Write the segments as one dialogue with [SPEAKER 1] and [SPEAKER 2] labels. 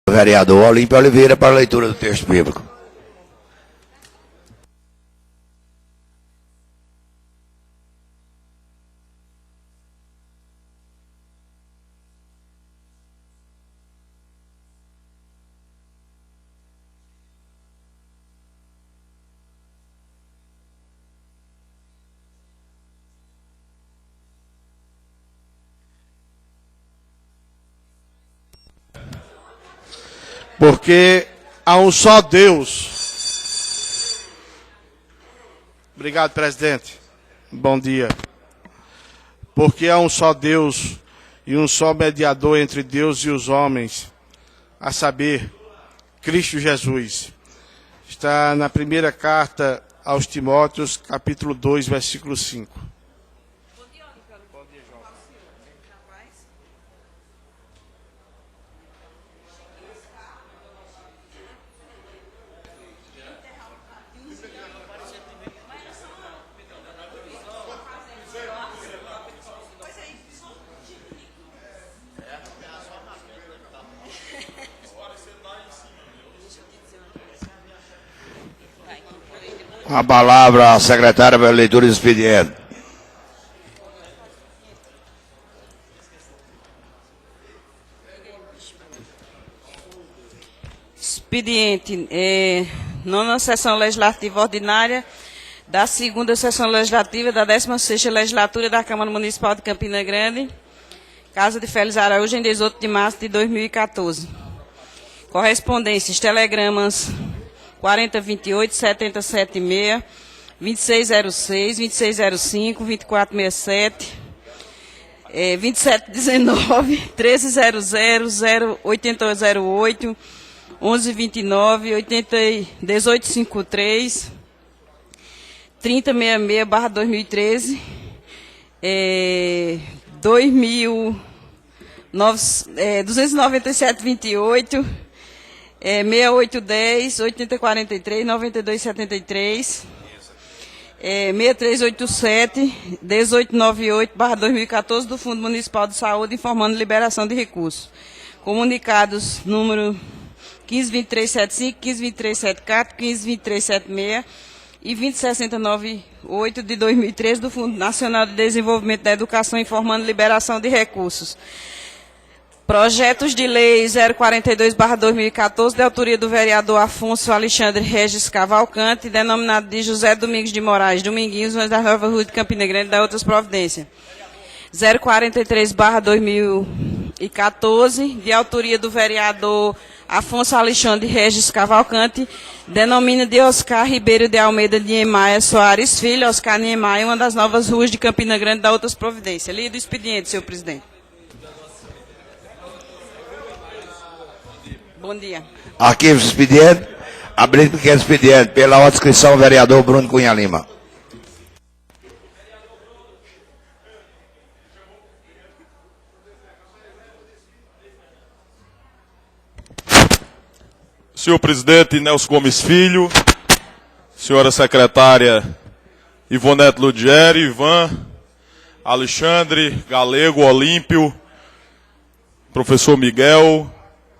[SPEAKER 1] Vereador Olímpio Oliveira para a leitura do texto bíblico.
[SPEAKER 2] Porque há um só Deus. Obrigado, presidente. Bom dia. Porque há um só Deus e um só mediador entre Deus e os homens, a saber, Cristo Jesus. Está na primeira carta aos Timóteos, capítulo 2, versículo 5.
[SPEAKER 1] A palavra à secretária para a leitura do expediente.
[SPEAKER 3] Expediente, nona sessão legislativa ordinária da segunda sessão legislativa da 16ª legislatura da Câmara Municipal de Campina Grande, Casa de Félix Araújo, em 18 de março de 2014. Correspondências, telegramas 4028, 7076, 2606, 2605, 2467, 2719, 1300, 8008, 1129, 1853, 3066/2013, 29728, 6810, 8043, 9273, 6387, 1898/2014 do Fundo Municipal de Saúde, informando liberação de recursos. Comunicados número 152375, 152374, 152376 e 20698 de 2013 do Fundo Nacional de Desenvolvimento da Educação, informando liberação de recursos. Projetos de lei 042/2014, de autoria do vereador Afonso Alexandre Regis Cavalcante, denominado de José Domingos de Moraes, Dominguinhos, da Nova Rua de Campina Grande, da outras providências. 043/2014, de autoria do vereador Afonso Alexandre Regis Cavalcante, denomina de Oscar Ribeiro de Almeida de Niemeyer Soares Filho, Oscar Niemeyer, uma das novas ruas de Campina Grande, da outras providências. Lido o expediente, senhor presidente. Bom dia.
[SPEAKER 1] Arquivo expediente. Abrindo pequeno expediente. Pela ordem de inscrição, o vereador Bruno Cunha Lima.
[SPEAKER 4] Senhor presidente Nelson Gomes Filho, senhora secretária Ivonete Ludieri, Ivan, Alexandre, Galego, Olímpio, professor Miguel,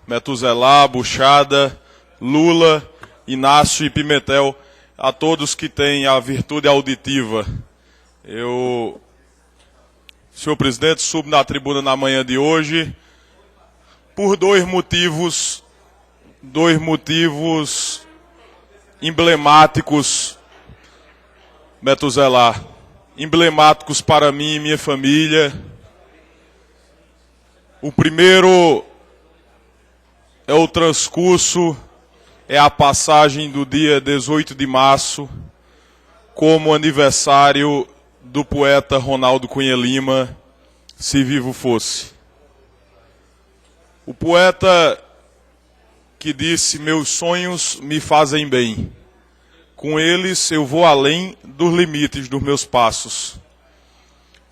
[SPEAKER 4] Metuzelá, Buchada, Lula, Inácio e Pimentel, a todos que têm a virtude auditiva. Senhor presidente, subo na tribuna na manhã de hoje por dois motivos emblemáticos, Metuzelá, emblemáticos para mim e minha família. O primeiro é o transcurso, é a passagem do dia 18 de março como aniversário do poeta Ronaldo Cunha Lima, se vivo fosse. O poeta que disse: meus sonhos me fazem bem, com eles eu vou além dos limites dos meus passos.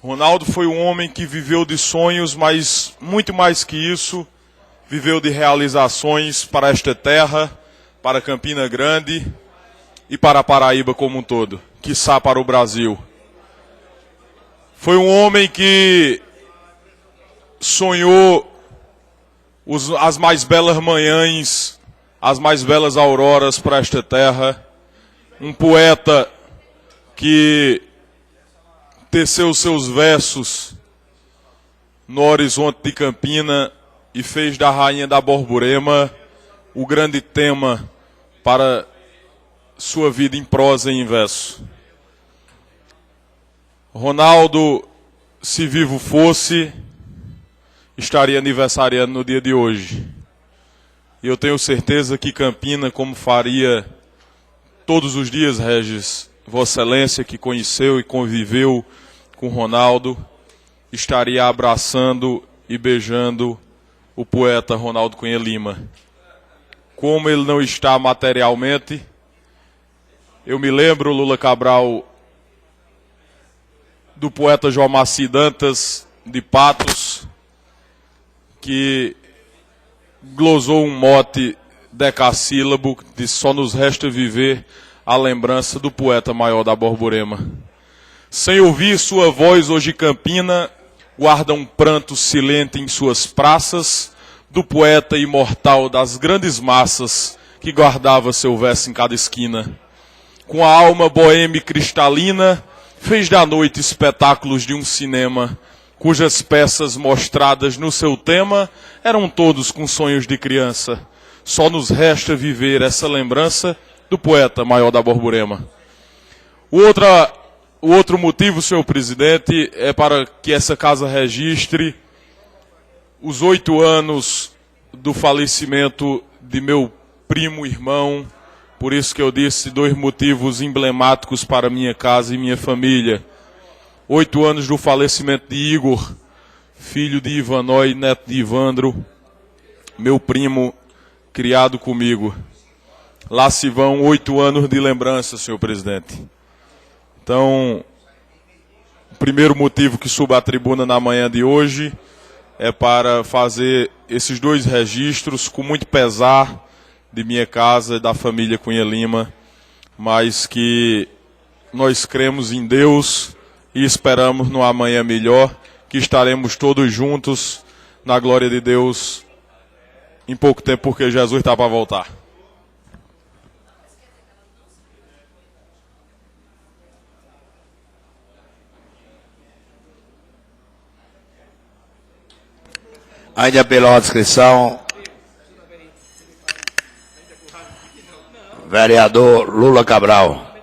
[SPEAKER 4] Ronaldo foi um homem que viveu de sonhos, mas muito mais que isso, viveu de realizações para esta terra, para Campina Grande e para a Paraíba como um todo, quiçá para o Brasil. Foi um homem que sonhou as mais belas manhãs, as mais belas auroras para esta terra. Um poeta que teceu seus versos no horizonte de Campina e fez da Rainha da Borborema o grande tema para sua vida em prosa e em verso. Ronaldo, se vivo fosse, estaria aniversariando no dia de hoje. E eu tenho certeza que Campina, como faria todos os dias, Regis, Vossa Excelência, que conheceu e conviveu com Ronaldo, estaria abraçando e beijando o poeta Ronaldo Cunha Lima. Como ele não está materialmente, eu me lembro, Lula Cabral, do poeta João Maci Dantas, de Patos, que glosou um mote decassílabo de só nos resta viver a lembrança do poeta maior da Borborema. Sem ouvir sua voz hoje Campina guarda um pranto silente em suas praças, do poeta imortal das grandes massas que guardava seu verso em cada esquina. Com a alma boêmia e cristalina, fez da noite espetáculos de um cinema, cujas peças mostradas no seu tema eram todos com sonhos de criança. Só nos resta viver essa lembrança do poeta maior da Borborema. O outro motivo, senhor presidente, é para que essa casa registre os 8 anos do falecimento de meu primo irmão. Por isso que eu disse 2 motivos emblemáticos para minha casa e minha família. 8 anos do falecimento de Igor, filho de Ivanói, neto de Ivandro, meu primo criado comigo. Lá se vão 8 anos de lembrança, senhor presidente. Então, o primeiro motivo que subo à tribuna na manhã de hoje é para fazer esses 2 registros com muito pesar de minha casa e da família Cunha Lima, mas que nós cremos em Deus e esperamos no amanhã melhor, que estaremos todos juntos na glória de Deus em pouco tempo, porque Jesus está para voltar.
[SPEAKER 1] Ainda pela inscrição, vereador Lula Cabral.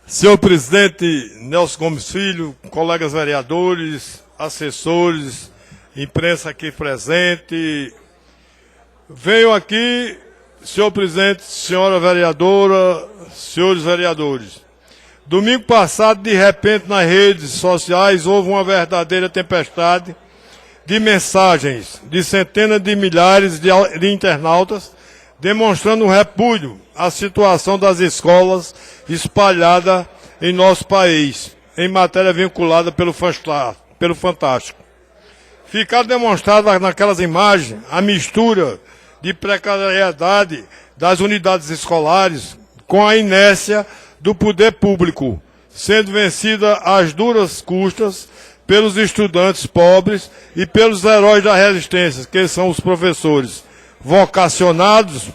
[SPEAKER 5] Senhor presidente Nelson Gomes Filho, colegas vereadores, assessores, imprensa aqui presente, venho aqui, senhor presidente, senhora vereadora, senhores vereadores. Domingo passado, de repente, nas redes sociais, houve uma verdadeira tempestade de mensagens de centenas de milhares de internautas demonstrando um repúdio à situação das escolas espalhadas em nosso país, em matéria vinculada pelo Fantástico. Ficaram demonstradas naquelas imagens a mistura de precariedade das unidades escolares com a inércia do poder público, sendo vencida às duras custas pelos estudantes pobres e pelos heróis da resistência, que são os professores, vocacionados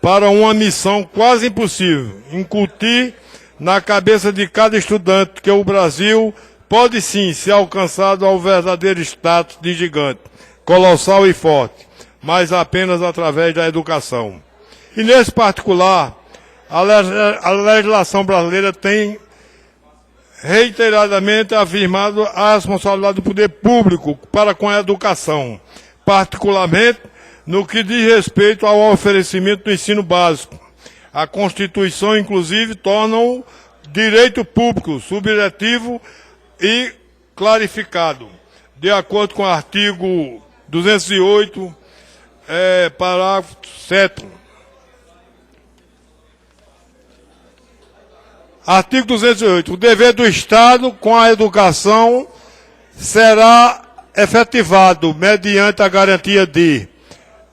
[SPEAKER 5] para uma missão quase impossível: incutir na cabeça de cada estudante que o Brasil pode sim ser alcançado ao verdadeiro status de gigante, colossal e forte, mas apenas através da educação. E nesse particular, a legislação brasileira tem reiteradamente afirmado a responsabilidade do poder público para com a educação, particularmente no que diz respeito ao oferecimento do ensino básico. A Constituição, inclusive, torna-o direito público, subjetivo e clarificado, de acordo com o artigo 208, parágrafo 7º. Artigo 208. O dever do Estado com a educação será efetivado mediante a garantia de,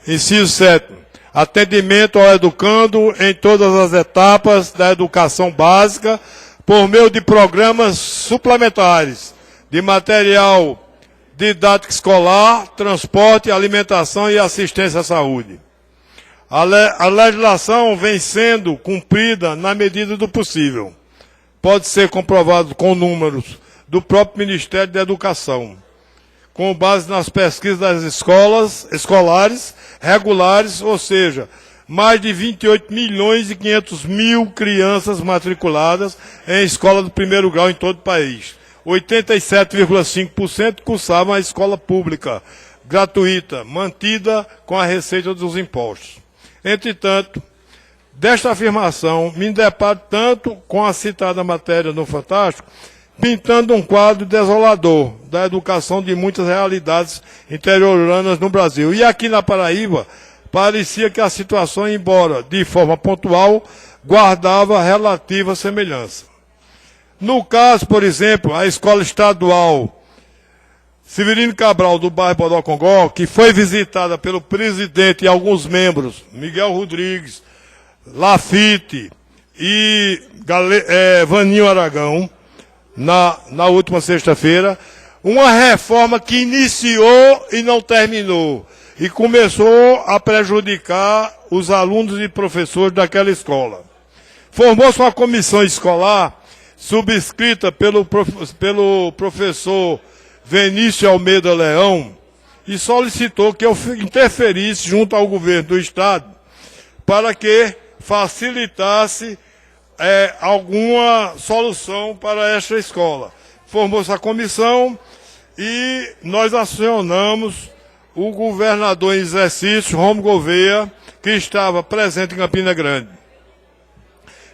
[SPEAKER 5] inciso 7, atendimento ao educando em todas as etapas da educação básica, por meio de programas suplementares de material didático escolar, transporte, alimentação e assistência à saúde. A legislação vem sendo cumprida na medida do possível. Pode ser comprovado com números do próprio Ministério da Educação, com base nas pesquisas das escolares regulares, ou seja, mais de 28 milhões e 500 mil crianças matriculadas em escola do primeiro grau em todo o país. 87,5% cursavam a escola pública, gratuita, mantida com a receita dos impostos. Entretanto, desta afirmação, me deparo tanto com a citada matéria no Fantástico, pintando um quadro desolador da educação de muitas realidades interioranas no Brasil. E aqui na Paraíba, parecia que a situação, embora de forma pontual, guardava relativa semelhança. No caso, por exemplo, a escola estadual Severino Cabral, do bairro Bodocongó, que foi visitada pelo presidente e alguns membros, Miguel Rodrigues, Lafite e Vaninho Aragão, na última sexta-feira, uma reforma que iniciou e não terminou, e começou a prejudicar os alunos e professores daquela escola. Formou-se uma comissão escolar, subscrita pelo professor Vinícius Almeida Leão, e solicitou que eu interferisse junto ao governo do Estado para que facilitasse alguma solução para esta escola. Formou-se a comissão e nós acionamos o governador em exercício, Romo Gouveia, que estava presente em Campina Grande.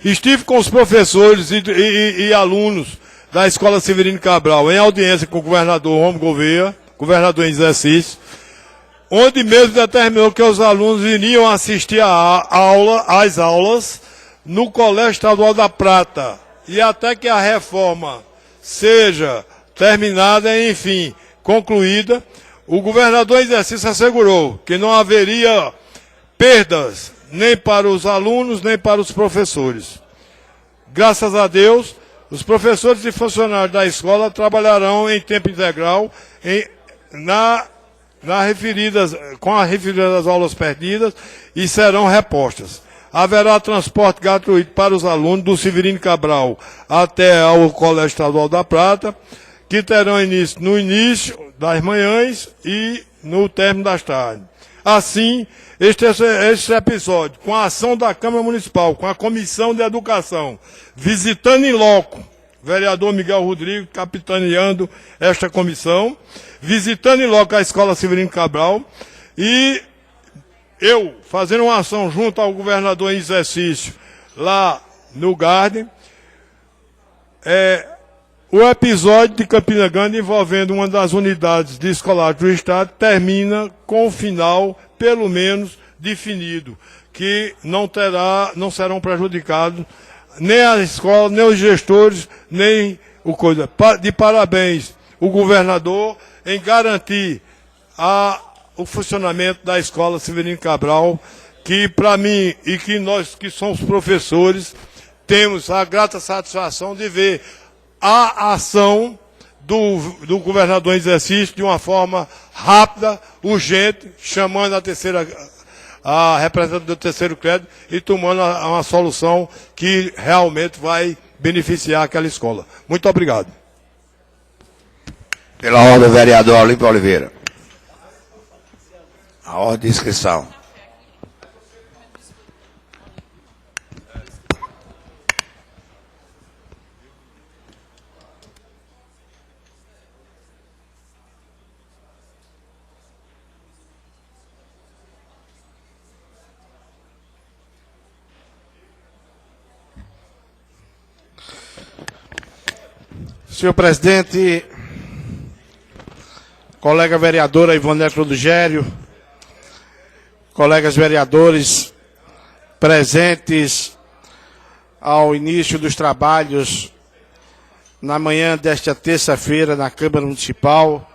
[SPEAKER 5] Estive com os professores e alunos da Escola Severino Cabral, em audiência com o governador Romo Gouveia, governador em exercício, onde mesmo determinou que os alunos iriam assistir às aulas no Colégio Estadual da Prata, e até que a reforma seja terminada, enfim, concluída, o governador em exercício assegurou que não haveria perdas nem para os alunos, nem para os professores. Graças a Deus, os professores e funcionários da escola trabalharão em tempo integral com as referidas aulas perdidas e serão repostas. Haverá transporte gratuito para os alunos do Severino Cabral até ao Colégio Estadual da Prata, que terão início no início das manhãs e no término das tardes. Assim, este episódio, com a ação da Câmara Municipal, com a Comissão de Educação, visitando em loco, vereador Miguel Rodrigues capitaneando esta comissão, visitando em loco a Escola Severino Cabral, e eu fazendo uma ação junto ao governador em exercício lá no Garden, o episódio de Campina Grande envolvendo uma das unidades de escolares do Estado termina com o final, pelo menos, definido, que não serão prejudicados nem a escola, nem os gestores, nem o coisa. De parabéns o governador em garantir o funcionamento da Escola Severino Cabral, que para mim e que nós que somos professores, temos a grata satisfação de ver a ação do governador em exercício de uma forma rápida, urgente, chamando a representante do terceiro crédito e tomando uma solução que realmente vai beneficiar aquela escola. Muito obrigado.
[SPEAKER 1] Pela ordem, o vereador Olímpio Oliveira. A ordem de inscrição.
[SPEAKER 2] Senhor presidente, colega vereadora Ivonete Ludgério, colegas vereadores presentes ao início dos trabalhos na manhã desta terça-feira na Câmara Municipal,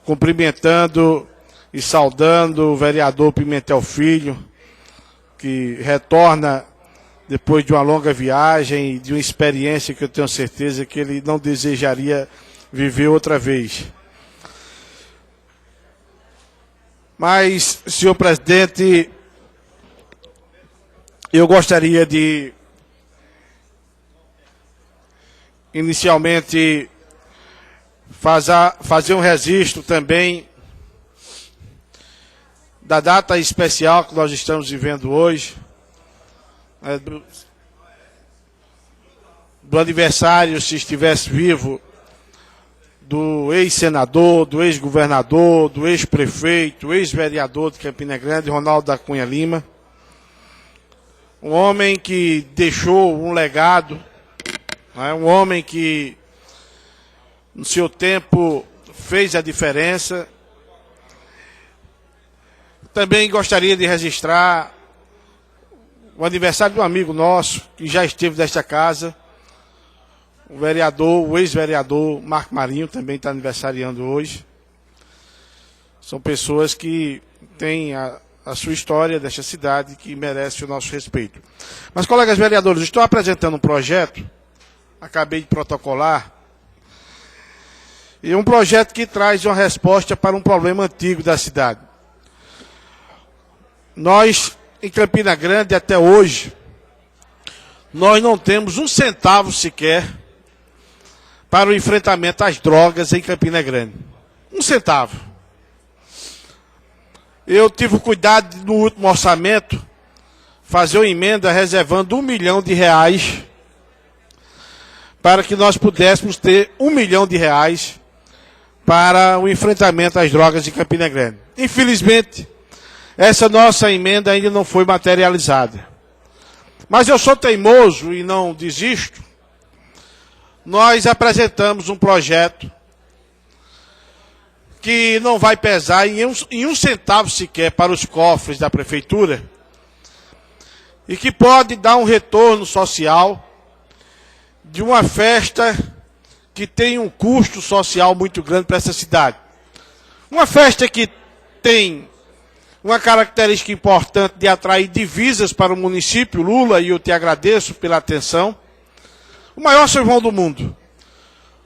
[SPEAKER 2] cumprimentando e saudando o vereador Pimentel Filho, que retorna depois de uma longa viagem e de uma experiência que eu tenho certeza que ele não desejaria viver outra vez. Mas, senhor presidente, eu gostaria de, inicialmente, fazer um registro também da data especial que nós estamos vivendo hoje, do aniversário, se estivesse vivo, do ex-senador, do ex-governador, do ex-prefeito, ex-vereador de Campina Grande, Ronaldo da Cunha Lima. Um homem que deixou um legado, um homem que, no seu tempo, fez a diferença. Também gostaria de registrar o aniversário de um amigo nosso, que já esteve nesta casa, o vereador, o ex-vereador Marco Marinho, também está aniversariando hoje. São pessoas que têm a sua história desta cidade, que merece o nosso respeito. Mas, colegas vereadores, estou apresentando um projeto, acabei de protocolar, e um projeto que traz uma resposta para um problema antigo da cidade. Nós, em Campina Grande, até hoje, nós não temos um centavo sequer para o enfrentamento às drogas em Campina Grande. Um centavo. Eu tive o cuidado, no último orçamento, fazer uma emenda reservando R$1 milhão para que nós pudéssemos ter R$1 milhão para o enfrentamento às drogas em Campina Grande. Infelizmente, essa nossa emenda ainda não foi materializada. Mas eu sou teimoso e não desisto. Nós apresentamos um projeto que não vai pesar em um centavo sequer para os cofres da prefeitura e que pode dar um retorno social de uma festa que tem um custo social muito grande para essa cidade. Uma festa que tem uma característica importante de atrair divisas para o município, Lula, e eu te agradeço pela atenção. O maior São João do mundo.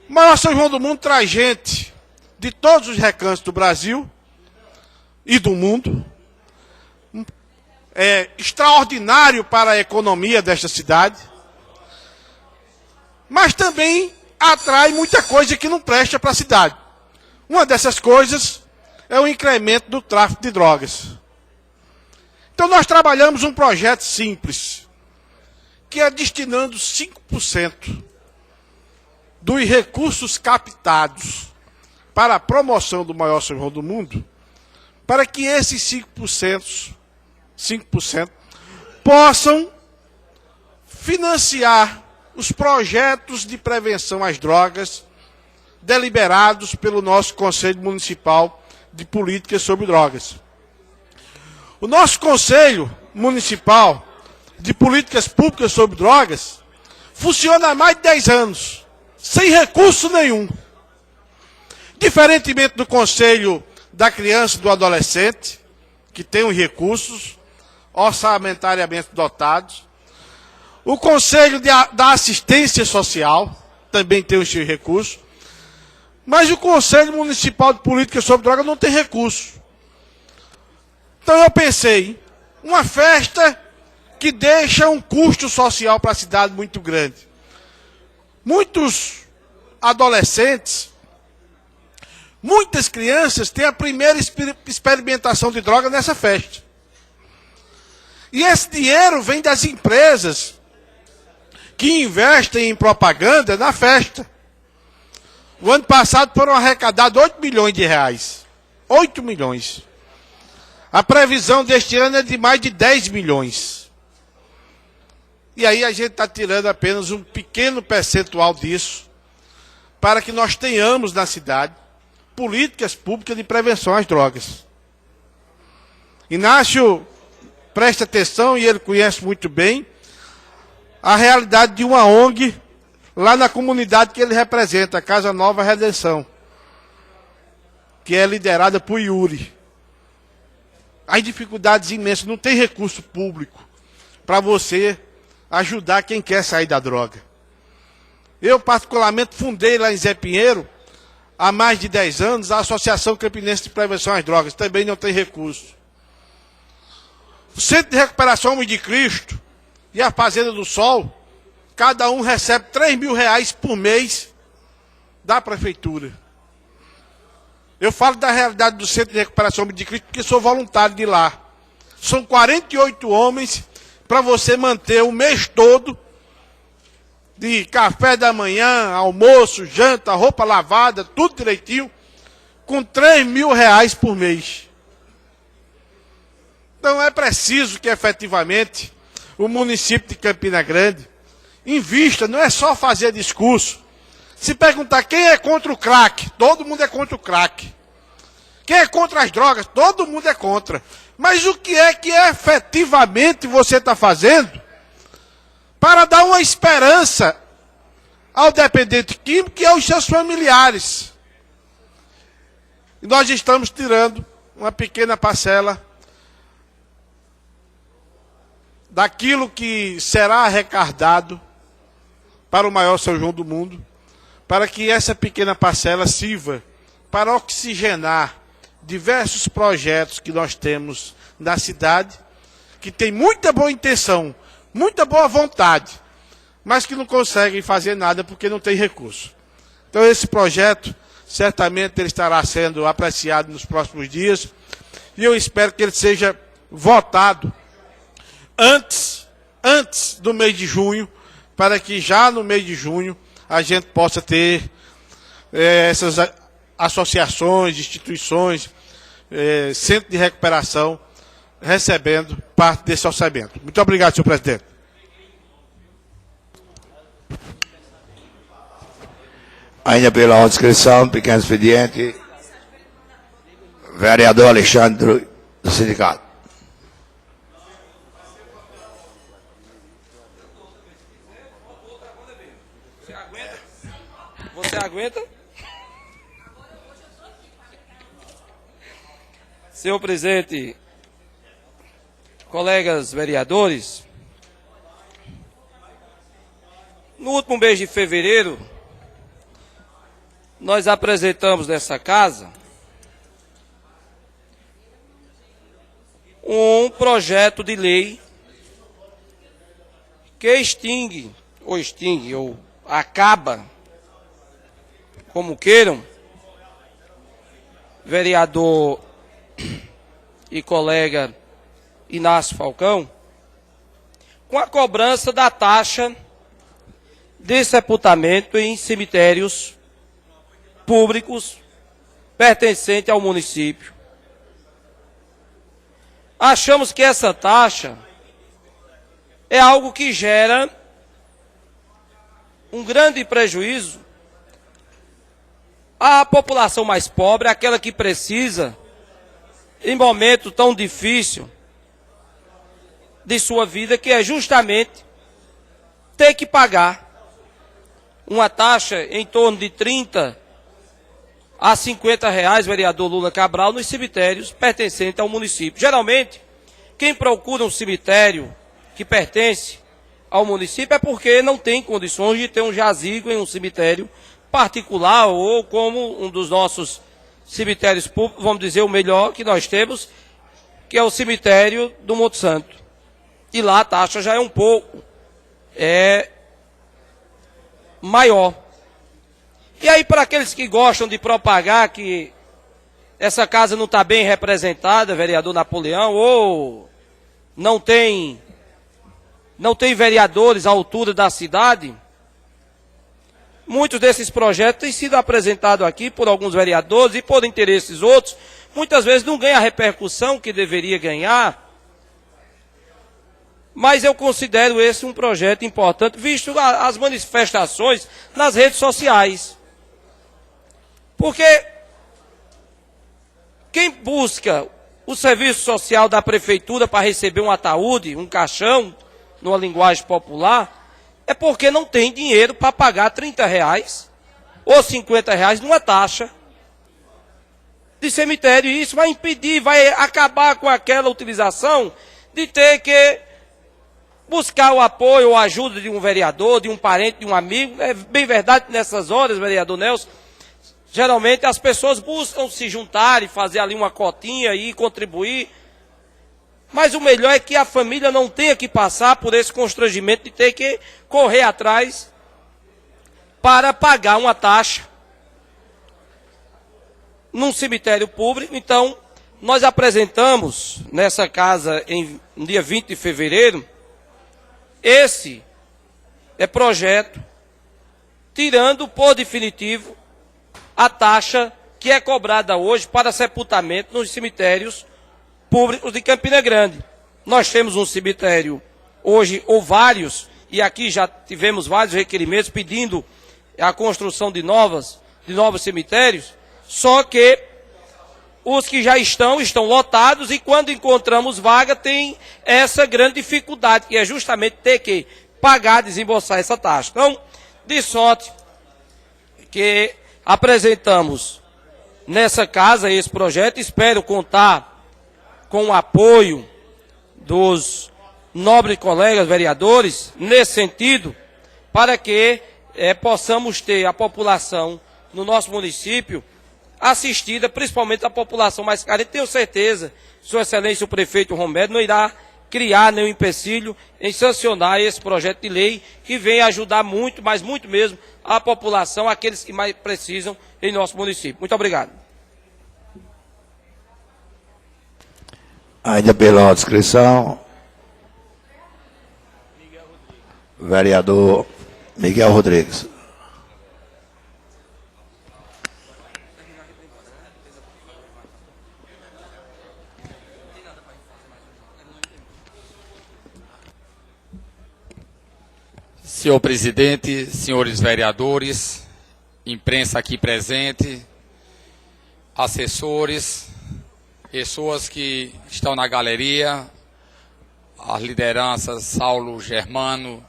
[SPEAKER 2] O maior São João do mundo traz gente de todos os recantos do Brasil e do mundo. É extraordinário para a economia desta cidade. Mas também atrai muita coisa que não presta para a cidade. Uma dessas coisas é o incremento do tráfico de drogas. Então nós trabalhamos um projeto simples, que é destinando 5% dos recursos captados para a promoção do maior São João do mundo, para que esses 5% possam financiar os projetos de prevenção às drogas deliberados pelo nosso Conselho Municipal de Políticas sobre Drogas. O nosso Conselho Municipal de Políticas Públicas sobre Drogas funciona há mais de 10 anos, sem recurso nenhum. Diferentemente do Conselho da Criança e do Adolescente, que tem os recursos orçamentariamente dotados, o Conselho da Assistência Social também tem os seus recursos, mas o Conselho Municipal de Políticas sobre Drogas não tem recurso. Então eu pensei, uma festa que deixa um custo social para a cidade muito grande. Muitos adolescentes, muitas crianças têm a primeira experimentação de droga nessa festa. E esse dinheiro vem das empresas que investem em propaganda na festa. O ano passado foram arrecadados R$8 milhões. 8 milhões. A previsão deste ano é de mais de 10 milhões. E aí a gente está tirando apenas um pequeno percentual disso, para que nós tenhamos na cidade políticas públicas de prevenção às drogas. Inácio presta atenção, e ele conhece muito bem a realidade de uma ONG lá na comunidade que ele representa, a Casa Nova Redenção. que é liderada por Yuri. As dificuldades imensas, não tem recurso público para você ajudar quem quer sair da droga. Eu, particularmente, fundei lá em Zé Pinheiro, há mais de 10 anos, a Associação Campinense de Prevenção às Drogas. Também não tem recurso. O Centro de Recuperação Homem de Cristo e a Fazenda do Sol, cada um recebe R$3.000 por mês da prefeitura. Eu falo da realidade do Centro de Recuperação Homem de Cristo porque sou voluntário de lá. São 48 homens para você manter o mês todo de café da manhã, almoço, janta, roupa lavada, tudo direitinho, com R$3.000 por mês. Então é preciso que efetivamente o município de Campina Grande invista, não é só fazer discurso. Se perguntar quem é contra o crack, todo mundo é contra o crack. Quem é contra as drogas, todo mundo é contra. Mas o que é que efetivamente você está fazendo para dar uma esperança ao dependente químico e aos seus familiares? E nós estamos tirando uma pequena parcela daquilo que será arrecadado para o maior São João do mundo, para que essa pequena parcela sirva para oxigenar diversos projetos que nós temos na cidade, que tem muita boa intenção, muita boa vontade, mas que não conseguem fazer nada porque não tem recurso. Então esse projeto, certamente ele estará sendo apreciado nos próximos dias, e eu espero que ele seja votado antes do mês de junho, para que já no mês de junho a gente possa ter essas associações, instituições, centro de recuperação, recebendo parte desse orçamento. Muito obrigado, senhor presidente.
[SPEAKER 1] Ainda pela inscrição, pequeno expediente, vereador Alexandre, do sindicato.
[SPEAKER 6] Você aguenta? Senhor presidente, colegas vereadores, no último mês de fevereiro, nós apresentamos nessa casa um projeto de lei que extingue, ou acaba, como queiram, vereador e colega Inácio Falcão, com a cobrança da taxa de sepultamento em cemitérios públicos pertencente ao município. Achamos que essa taxa é algo que gera um grande prejuízo à população mais pobre, aquela que precisa, em momento tão difícil de sua vida, que é justamente ter que pagar uma taxa em torno de 30 a 50 reais, vereador Lula Cabral, nos cemitérios pertencentes ao município. Geralmente, quem procura um cemitério que pertence ao município é porque não tem condições de ter um jazigo em um cemitério particular, ou como um dos nossos cemitérios públicos, vamos dizer o melhor que nós temos, que é o cemitério do Monte Santo. E lá a taxa já é um pouco maior. E aí, para aqueles que gostam de propagar que essa casa não está bem representada, vereador Napoleão, ou não tem vereadores à altura da cidade, muitos desses projetos têm sido apresentados aqui por alguns vereadores e por interesses outros, muitas vezes não ganha a repercussão que deveria ganhar, mas eu considero esse um projeto importante, visto as manifestações nas redes sociais. Porque quem busca o serviço social da prefeitura para receber um ataúde, um caixão, numa linguagem popular, é porque não tem dinheiro para pagar 30 reais ou 50 reais numa taxa de cemitério. E isso vai impedir, vai acabar com aquela utilização de ter que buscar o apoio ou a ajuda de um vereador, de um parente, de um amigo. É bem verdade que nessas horas, vereador Nelson, geralmente as pessoas buscam se juntar e fazer ali uma cotinha e contribuir. Mas o melhor é que a família não tenha que passar por esse constrangimento de ter que correr atrás para pagar uma taxa num cemitério público. Então, nós apresentamos nessa casa, no dia 20 de fevereiro, esse projeto, tirando por definitivo a taxa que é cobrada hoje para sepultamento nos cemitérios públicos de Campina Grande. Nós temos um cemitério hoje, ou vários, e aqui já tivemos vários requerimentos pedindo a construção de novos cemitérios, só que os que já estão lotados, e quando encontramos vaga tem essa grande dificuldade, que é justamente ter que pagar, desembolsar essa taxa. Então, de sorte que apresentamos nessa casa esse projeto, espero contar com o apoio dos nobres colegas vereadores nesse sentido, para que possamos ter a população no nosso município assistida, principalmente a população mais carente. Tenho certeza, Sua Excelência o Prefeito Romero não irá criar nenhum empecilho em sancionar esse projeto de lei, que vem ajudar muito, mas muito mesmo, a população, aqueles que mais precisam em nosso município. Muito obrigado.
[SPEAKER 1] Ainda pela inscrição, vereador Miguel Rodrigues.
[SPEAKER 7] Senhor presidente, senhores vereadores, imprensa aqui presente, assessores, pessoas que estão na galeria, as lideranças Saulo Germano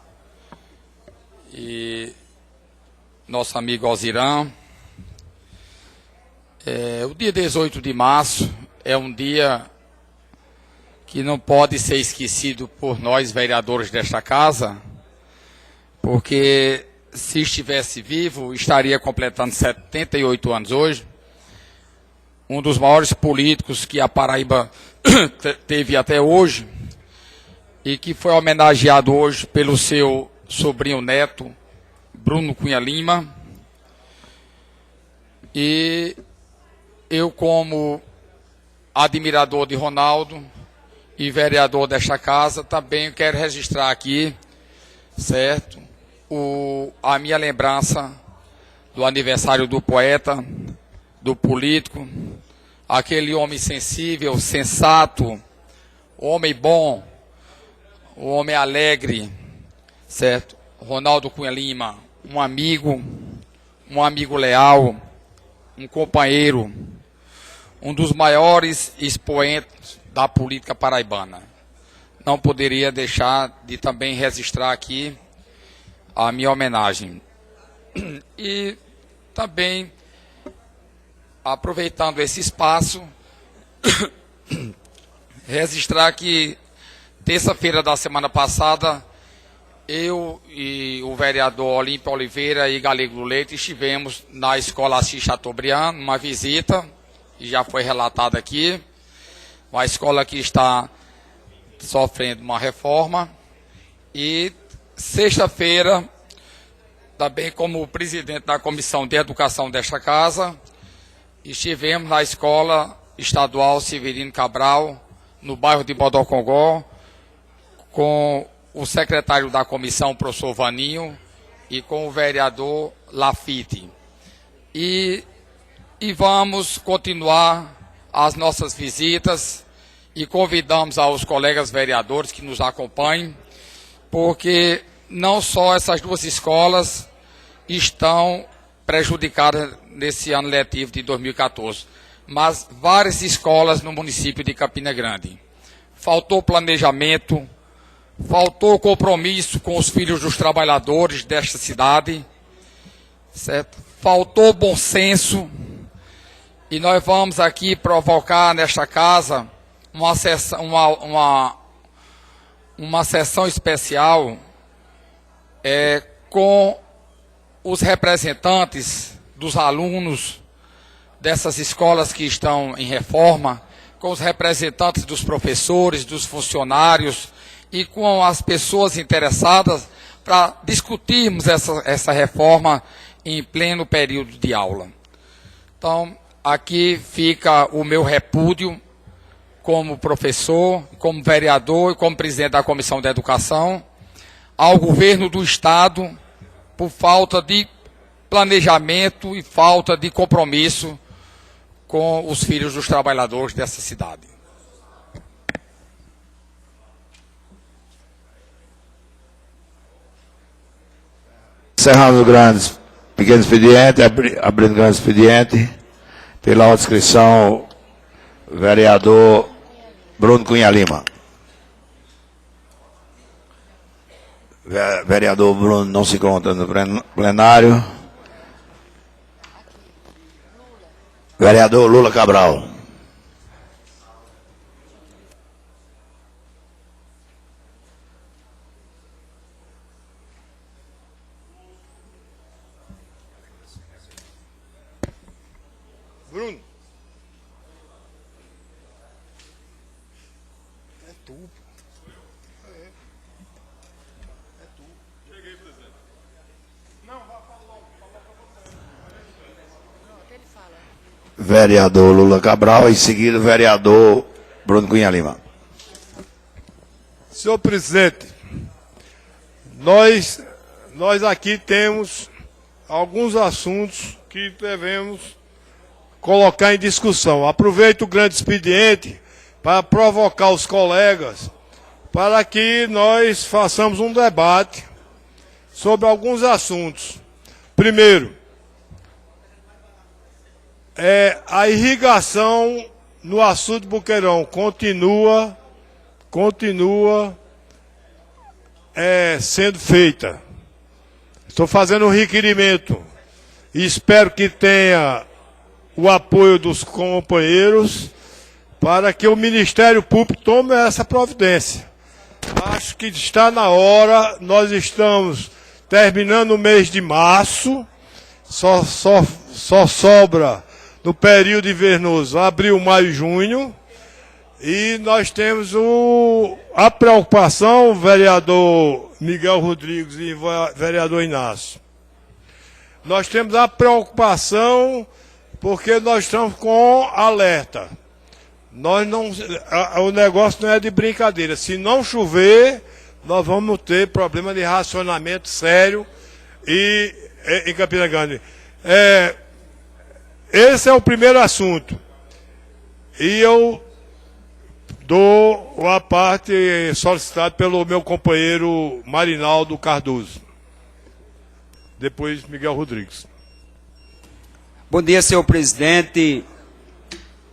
[SPEAKER 7] e nosso amigo Alzirão. O dia 18 de março é um dia que não pode ser esquecido por nós, vereadores desta casa, porque se estivesse vivo, estaria completando 78 anos hoje. Um dos maiores políticos que a Paraíba teve até hoje, e que foi homenageado hoje pelo seu sobrinho neto, Bruno Cunha Lima. E eu, como admirador de Ronaldo e vereador desta casa, também quero registrar aqui, certo, a minha lembrança do aniversário do poeta, do político, aquele homem sensível, sensato, homem bom, o homem alegre, certo? Ronaldo Cunha Lima, um amigo leal, um companheiro, um dos maiores expoentes da política paraibana. Não poderia deixar de também registrar aqui a minha homenagem. E também, aproveitando esse espaço, registrar que terça-feira da semana passada, eu e o vereador Olímpio Oliveira e Galego Leite estivemos na escola Assis Chateaubriand, numa visita, e já foi relatado aqui, uma escola que está sofrendo uma reforma. E sexta-feira, também como presidente da Comissão de Educação desta casa, estivemos na Escola Estadual Severino Cabral, no bairro de Bodocongó, com o secretário da comissão, o professor Vaninho, e com o vereador Lafite. E vamos continuar as nossas visitas e convidamos aos colegas vereadores que nos acompanhem, porque não só essas duas escolas estão prejudicadas nesse ano letivo de 2014, mas várias escolas no município de Campina Grande. Faltou planejamento, faltou compromisso com os filhos dos trabalhadores desta cidade, certo? Faltou bom senso E nós vamos aqui provocar nesta casa uma sessão especial com os representantes dos alunos dessas escolas que estão em reforma, com os representantes dos professores, dos funcionários e com as pessoas interessadas para discutirmos essa reforma em pleno período de aula. Então, aqui fica o meu repúdio como professor, como vereador e como presidente da Comissão de Educação ao governo do Estado por falta de planejamento e falta de compromisso com os filhos dos trabalhadores dessa cidade.
[SPEAKER 1] Encerrando o pequeno expediente, abrindo o grande expediente, pela inscrição, vereador Bruno Cunha Lima. Vereador Bruno não se encontra no plenário. Vereador Lula Cabral.
[SPEAKER 5] Bruno.
[SPEAKER 1] Vereador Lula Cabral, em seguida, vereador Bruno Cunha Lima.
[SPEAKER 5] Senhor presidente, nós aqui temos alguns assuntos que devemos colocar em discussão. Aproveito o grande expediente para provocar os colegas para que nós façamos um debate sobre alguns assuntos. Primeiro, a irrigação no açude Boqueirão continua sendo feita. Estou fazendo um requerimento e espero que tenha o apoio dos companheiros para que o Ministério Público tome essa providência. Acho que está na hora, nós estamos terminando o mês de março, só sobra no período invernoso abril, maio e junho, e nós temos a preocupação, vereador Miguel Rodrigues e vereador Inácio. Nós temos a preocupação porque nós estamos com alerta. O negócio não é de brincadeira. Se não chover, nós vamos ter problema de racionamento sério em Campina Grande. Esse é o primeiro assunto. E eu dou a parte solicitada pelo meu companheiro Marinaldo Cardoso. Depois, Miguel Rodrigues.
[SPEAKER 8] Bom dia, senhor presidente,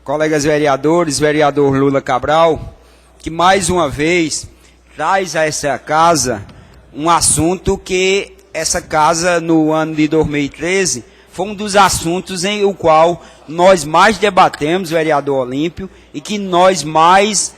[SPEAKER 8] colegas vereadores, vereador Lula Cabral, que mais uma vez traz a essa casa um assunto que essa casa, no ano de 2013, foi um dos assuntos em o qual nós mais debatemos, vereador Olímpio, e que nós mais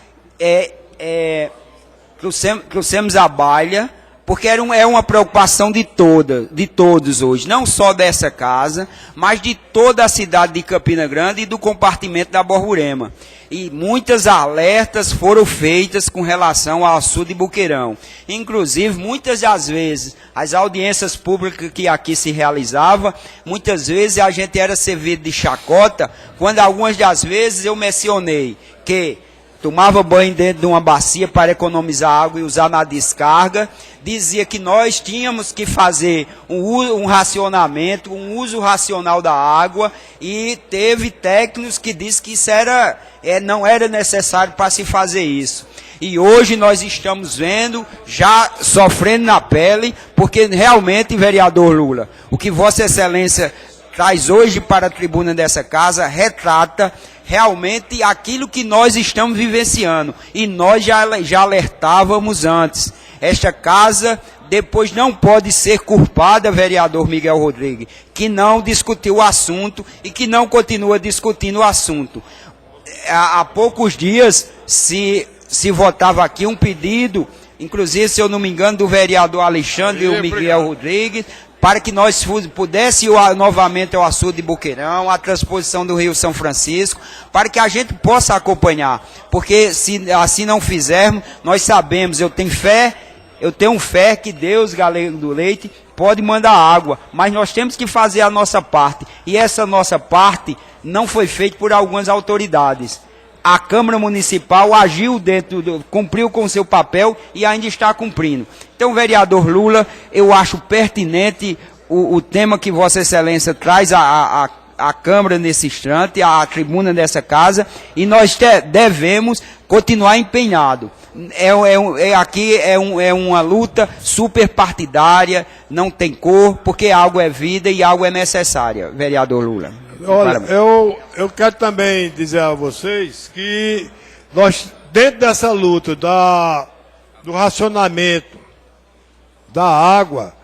[SPEAKER 8] trouxemos à baila, porque é uma preocupação de todos hoje, não só dessa casa, mas de toda a cidade de Campina Grande e do compartimento da Borborema. E muitas alertas foram feitas com relação ao açude de Boqueirão. Inclusive, muitas das vezes, as audiências públicas que aqui se realizavam, muitas vezes a gente era servido de chacota, quando algumas das vezes eu mencionei que tomava banho dentro de uma bacia para economizar água e usar na descarga, dizia que nós tínhamos que fazer um racionamento, um uso racional da água, e teve técnicos que disseram que isso não era necessário para se fazer isso. E hoje nós estamos vendo, já sofrendo na pele, porque realmente, vereador Lula, o que Vossa Excelência traz hoje para a tribuna dessa casa retrata realmente aquilo que nós estamos vivenciando. E nós já alertávamos antes. Esta casa depois não pode ser culpada, vereador Miguel Rodrigues, que não discutiu o assunto e que não continua discutindo o assunto. Há poucos dias se votava aqui um pedido, inclusive, se eu não me engano, do vereador Alexandre e o Miguel Rodrigues, para que nós pudéssemos ir novamente ao açude de Boqueirão, a transposição do Rio São Francisco, para que a gente possa acompanhar. Porque se assim não fizermos, nós sabemos, eu tenho fé que Deus, Galego do Leite, pode mandar água, mas nós temos que fazer a nossa parte. E essa nossa parte não foi feita por algumas autoridades. A Câmara Municipal agiu cumpriu com seu papel e ainda está cumprindo. Então, vereador Lula, eu acho pertinente o tema que Vossa Excelência traz à Câmara nesse instante, à tribuna dessa casa, e nós devemos continuar empenhados. Aqui é uma luta super partidária, não tem cor, porque algo é vida e algo é necessária, vereador Lula.
[SPEAKER 5] Olha, eu quero também dizer a vocês que nós, dentro dessa luta do racionamento da água,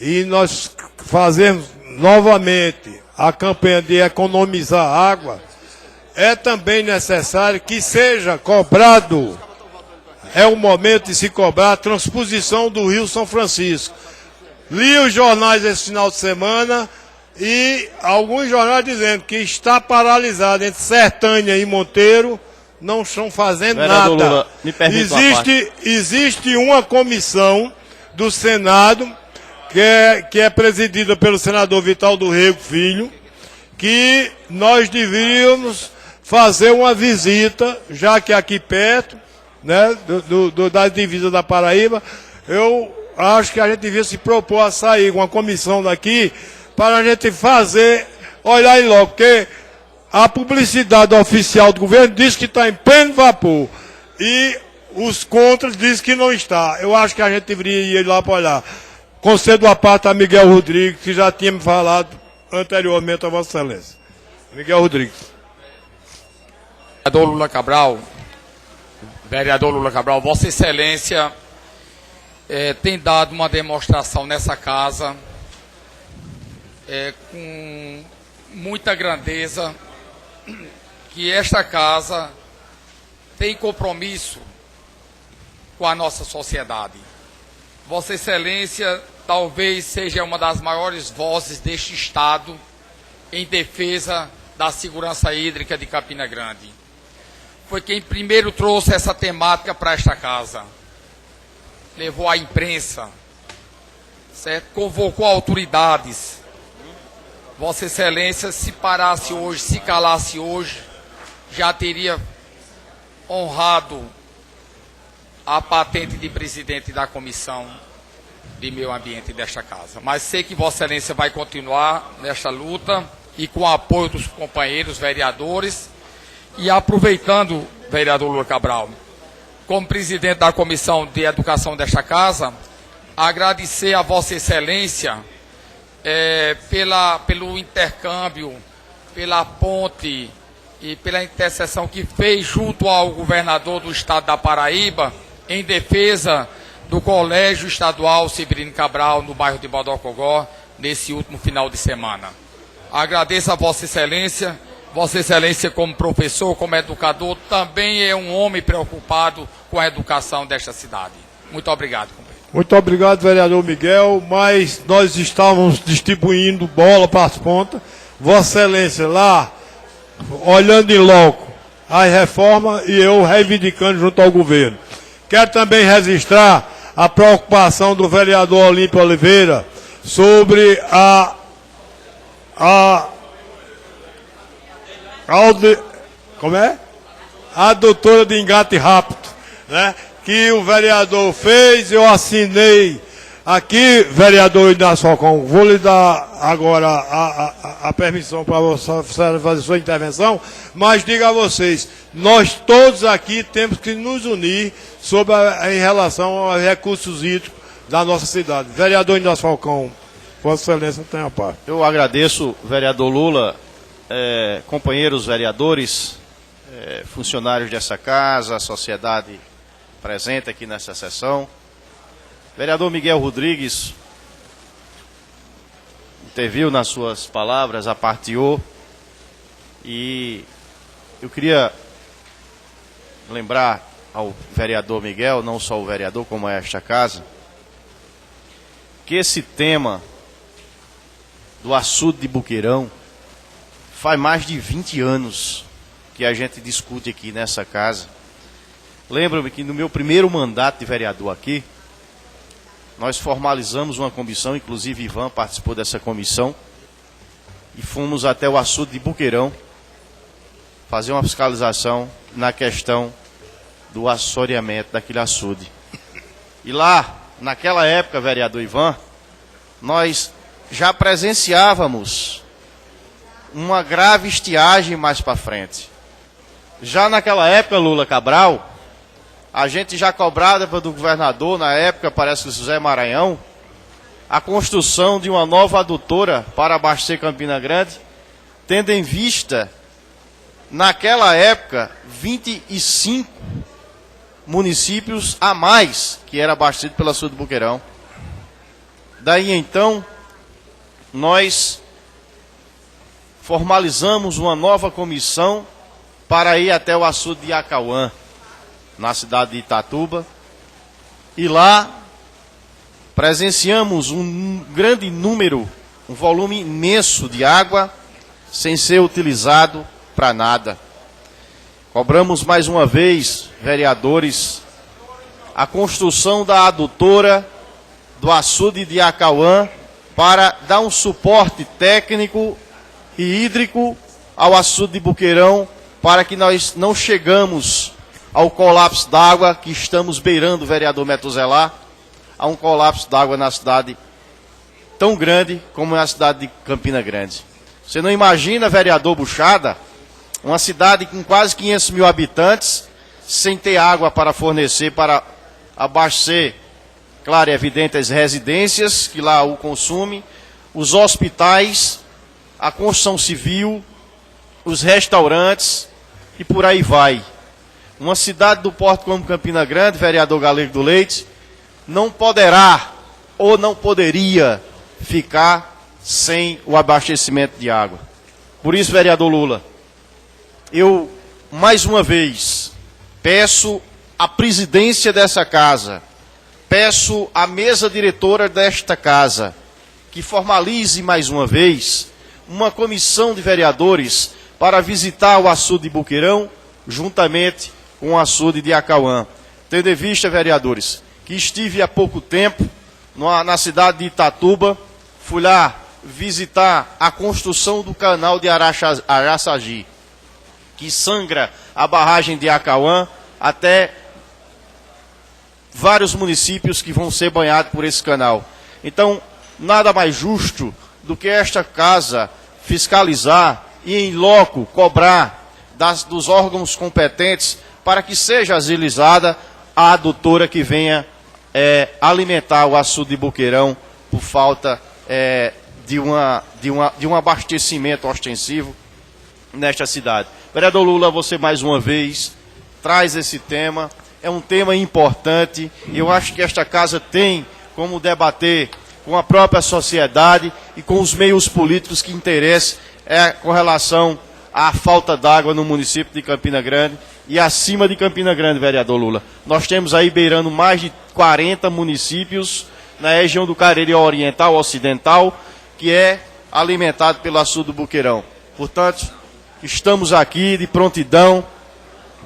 [SPEAKER 5] e nós fazemos novamente a campanha de economizar água, é também necessário que seja cobrado, é o momento de se cobrar a transposição do Rio São Francisco. Li os jornais esse final de semana, e alguns jornais dizendo que está paralisado entre Sertânia e Monteiro, não estão fazendo
[SPEAKER 9] vereador
[SPEAKER 5] nada.
[SPEAKER 9] Lula, me permite
[SPEAKER 5] Existe uma comissão do Senado, que é presidida pelo senador Vital do Rego Filho, que nós deveríamos fazer uma visita, já que aqui perto, né, da divisa da Paraíba, eu acho que a gente devia se propor a sair com uma comissão daqui, para a gente olhar aí logo, porque a publicidade oficial do governo diz que está em pleno vapor, e os contras dizem que não está. Eu acho que a gente deveria ir lá para olhar. Concedo a parte a Miguel Rodrigues, que já tinha me falado anteriormente a Vossa Excelência. Miguel Rodrigues.
[SPEAKER 7] Vereador Lula Cabral, Vossa Excelência tem dado uma demonstração nessa casa com muita grandeza, que esta casa tem compromisso com a nossa sociedade. Vossa Excelência talvez seja uma das maiores vozes deste Estado em defesa da segurança hídrica de Campina Grande. Foi quem primeiro trouxe essa temática para esta casa. Levou a imprensa, certo? Convocou autoridades. Vossa Excelência, se parasse hoje, se calasse hoje, já teria honrado a patente de presidente da Comissão de Meio Ambiente desta casa. Mas sei que Vossa Excelência vai continuar nesta luta e com o apoio dos companheiros vereadores. E aproveitando, vereador Lula Cabral, como presidente da Comissão de Educação desta casa, agradecer a Vossa Excelência pelo intercâmbio, pela ponte e pela intercessão que fez junto ao governador do estado da Paraíba em defesa do Colégio Estadual Severino Cabral no bairro de Bodocogó nesse último final de semana. Agradeço a Vossa Excelência. Vossa Excelência, como professor, como educador, também é um homem preocupado com a educação desta cidade. Muito obrigado, companheiro.
[SPEAKER 5] Muito obrigado, vereador Miguel, mas nós estávamos distribuindo bola para as pontas. Vossa Excelência lá, olhando em loco as reformas e eu reivindicando junto ao governo. Quero também registrar a preocupação do vereador Olímpio Oliveira sobre a doutora de engate rápido, né? Que o vereador fez, eu assinei aqui, vereador Inácio Falcão, vou lhe dar agora a permissão para você fazer sua intervenção, mas digo a vocês, nós todos aqui temos que nos unir em relação aos recursos hídricos da nossa cidade. Vereador Inácio Falcão, Vossa Excelência tem a parte.
[SPEAKER 9] Eu agradeço, vereador Lula, companheiros vereadores, funcionários dessa casa, a sociedade presente aqui nessa sessão. Vereador Miguel Rodrigues interviu nas suas palavras, aparteou, e eu queria lembrar ao vereador Miguel, não só o vereador, como é esta casa, que esse tema do açude de Boqueirão faz mais de 20 anos que a gente discute aqui nessa casa. Lembro-me que no meu primeiro mandato de vereador aqui, nós formalizamos uma comissão, inclusive Ivan participou dessa comissão, e fomos até o açude de Boqueirão fazer uma fiscalização na questão do assoreamento daquele açude. E lá, naquela época, vereador Ivan, nós já presenciávamos uma grave estiagem mais para frente. Já naquela época, Lula Cabral, a gente já cobrava do governador, na época, parece que José Maranhão, a construção de uma nova adutora para abastecer Campina Grande, tendo em vista, naquela época, 25 municípios a mais que era abastecido pela açude do Boqueirão. Daí então, nós formalizamos uma nova comissão para ir até o açude de Acauã, na cidade de Itatuba, e lá presenciamos um grande número, um volume imenso de água sem ser utilizado para nada. Cobramos mais uma vez, vereadores, a construção da adutora do açude de Acauã para dar um suporte técnico e hídrico ao açude de Boqueirão, para que nós não chegamos ao colapso d'água que estamos beirando, vereador Metuzelá, a um colapso d'água na cidade tão grande como é a cidade de Campina Grande. Você não imagina, vereador Buchada, uma cidade com quase 500 mil habitantes, sem ter água para fornecer, para abastecer, claro e evidente, as residências que lá o consumem, os hospitais, a construção civil, os restaurantes e por aí vai. Uma cidade do porte como Campina Grande, vereador Galego do Leite, não poderá ou não poderia ficar sem o abastecimento de água. Por isso, vereador Lula, eu, mais uma vez, peço à presidência dessa casa, peço à mesa diretora desta casa, que formalize mais uma vez uma comissão de vereadores para visitar o açude de Boqueirão, juntamente com o açude de Acauã. Tendo em vista, vereadores, que estive há pouco tempo na cidade de Itatuba, fui lá visitar a construção do canal de Araçagi, que sangra a barragem de Acauã até vários municípios que vão ser banhados por esse canal. Então, nada mais justo do que esta casa fiscalizar e em loco cobrar dos órgãos competentes para que seja agilizada a adutora que venha alimentar o açude de Boqueirão por falta de um abastecimento ostensivo nesta cidade. Vereador Lula, você mais uma vez traz esse tema, é um tema importante, e eu acho que esta casa tem como debater com a própria sociedade e com os meios políticos que interessam com relação à falta d'água no município de Campina Grande e acima de Campina Grande, vereador Lula. Nós temos aí beirando mais de 40 municípios na região do Cariri Oriental, Ocidental, que é alimentado pelo açude do Boqueirão. Portanto, estamos aqui de prontidão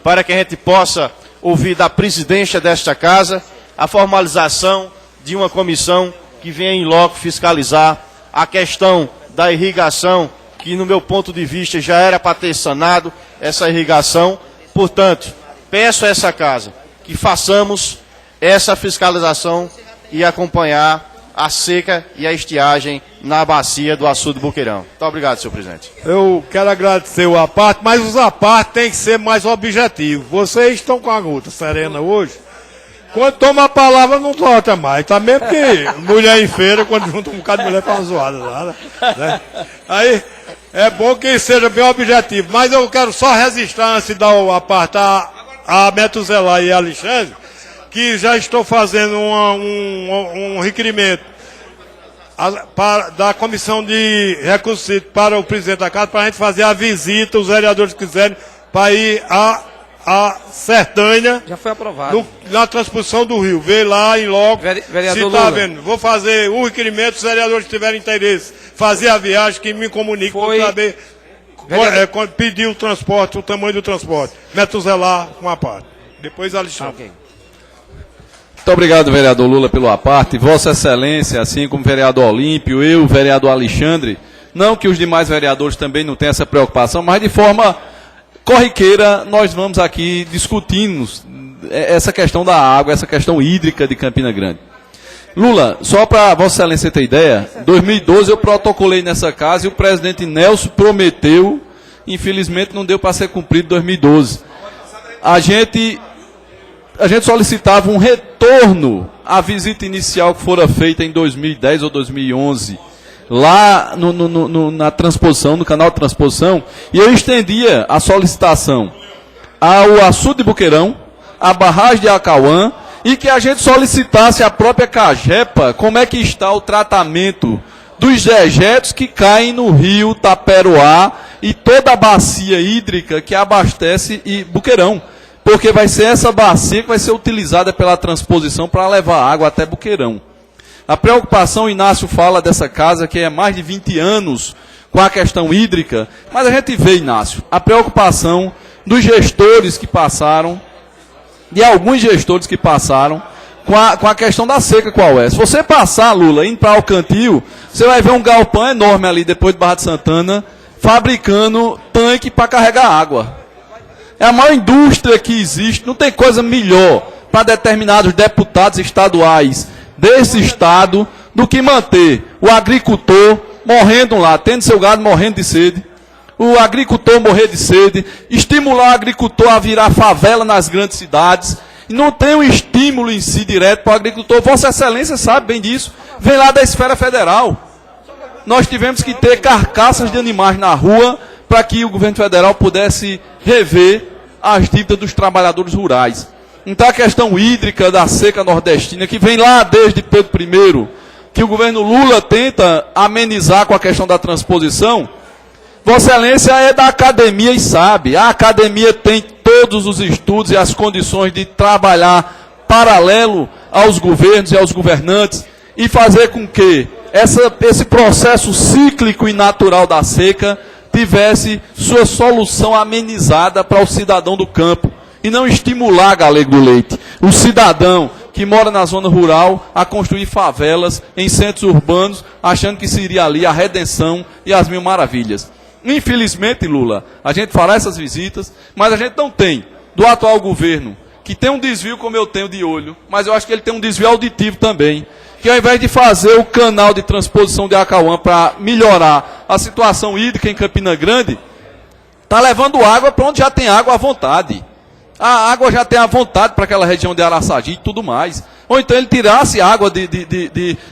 [SPEAKER 9] para que a gente possa ouvir da presidência desta casa a formalização de uma comissão que venha em loco fiscalizar a questão da irrigação, que no meu ponto de vista já era para ter sanado essa irrigação. Portanto, peço a essa casa que façamos essa fiscalização e acompanhar a seca e a estiagem na bacia do açude do Boqueirão. Muito obrigado, senhor presidente.
[SPEAKER 5] Eu quero agradecer o aparte, mas os apartes têm que ser mais objetivos. Vocês estão com a gota serena hoje, Quando toma a palavra, não solta mais. Tá mesmo que mulher em feira, quando junta um bocado de mulher, faz uma zoada lá, né? Aí, é bom que seja bem objetivo. Mas eu quero só registrar, antes de dar a parte a Metuzela e a Alexandre, que já estou fazendo um requerimento da Comissão de Recursos para o presidente da Casa, para a gente fazer a visita, os vereadores que quiserem, para ir a Sertânia.
[SPEAKER 6] Já foi aprovado.
[SPEAKER 5] Na transposição do rio. Ver lá em logo.
[SPEAKER 6] Vereador
[SPEAKER 5] se está
[SPEAKER 6] Lula.
[SPEAKER 5] vendo. Vou fazer um requerimento, os vereadores que tiverem interesse, fazer a viagem, que me comunique para saber pedir o transporte, o tamanho do transporte. Metuzelar com a parte. Depois Alexandre.
[SPEAKER 6] Okay.
[SPEAKER 10] Muito obrigado, vereador Lula, pelo aparte. Vossa Excelência, assim como o vereador Olímpio, eu, o vereador Alexandre, não que os demais vereadores também não tenham essa preocupação, mas de forma corriqueira nós vamos aqui discutindo essa questão da água, essa questão hídrica de Campina Grande. Lula, só para Vossa Excelência ter ideia, em 2012 eu protocolei nessa casa e o presidente Nelson prometeu, infelizmente não deu para ser cumprido em 2012. A gente solicitava um retorno à visita inicial que fora feita em 2010 ou 2011, lá na transposição, no canal de transposição, e eu estendia a solicitação ao açude de Buqueirão, à barragem de Acauã, e que a gente solicitasse à própria Cagepa como é que está o tratamento dos dejetos que caem no rio Taperoá e toda a bacia hídrica que abastece Buqueirão. Porque vai ser essa bacia que vai ser utilizada pela transposição para levar água até Buqueirão. A preocupação, Inácio fala dessa casa, que é mais de 20 anos com a questão hídrica, mas a gente vê, Inácio, a preocupação dos gestores que passaram, de alguns gestores que passaram, com a questão da seca, qual é. Se você passar, Lula, indo para Alcantil, você vai ver um galpão enorme ali, depois de Barra de Santana, fabricando tanque para carregar água. É a maior indústria que existe, não tem coisa melhor para determinados deputados estaduais desse estado do que manter o agricultor morrendo lá, tendo seu gado morrendo de sede, o agricultor morrer de sede, estimular o agricultor a virar favela nas grandes cidades, e não tem um estímulo em si direto para o agricultor. Vossa Excelência sabe bem disso, vem lá da esfera federal. Nós tivemos que ter carcaças de animais na rua para que o governo federal pudesse rever as dívidas dos trabalhadores rurais. Então a questão hídrica da seca nordestina, que vem lá desde Pedro I, que o governo Lula tenta amenizar com a questão da transposição, Vossa Excelência é da academia e sabe, a academia tem todos os estudos e as condições de trabalhar paralelo aos governos e aos governantes e fazer com que esse processo cíclico e natural da seca tivesse sua solução amenizada para o cidadão do campo e não estimular, Galego do Leite, o cidadão que mora na zona rural a construir favelas em centros urbanos, achando que seria ali a redenção e as mil maravilhas. Infelizmente, Lula, a gente fará essas visitas, mas a gente não tem, do atual governo, que tem um desvio como eu tenho de olho, mas eu acho que ele tem um desvio auditivo também, que ao invés de fazer o canal de transposição de Acauã para melhorar a situação hídrica em Campina Grande, está levando água para onde já tem água à vontade. A água já tem à vontade para aquela região de Araçagi e tudo mais. Ou então ele tirasse água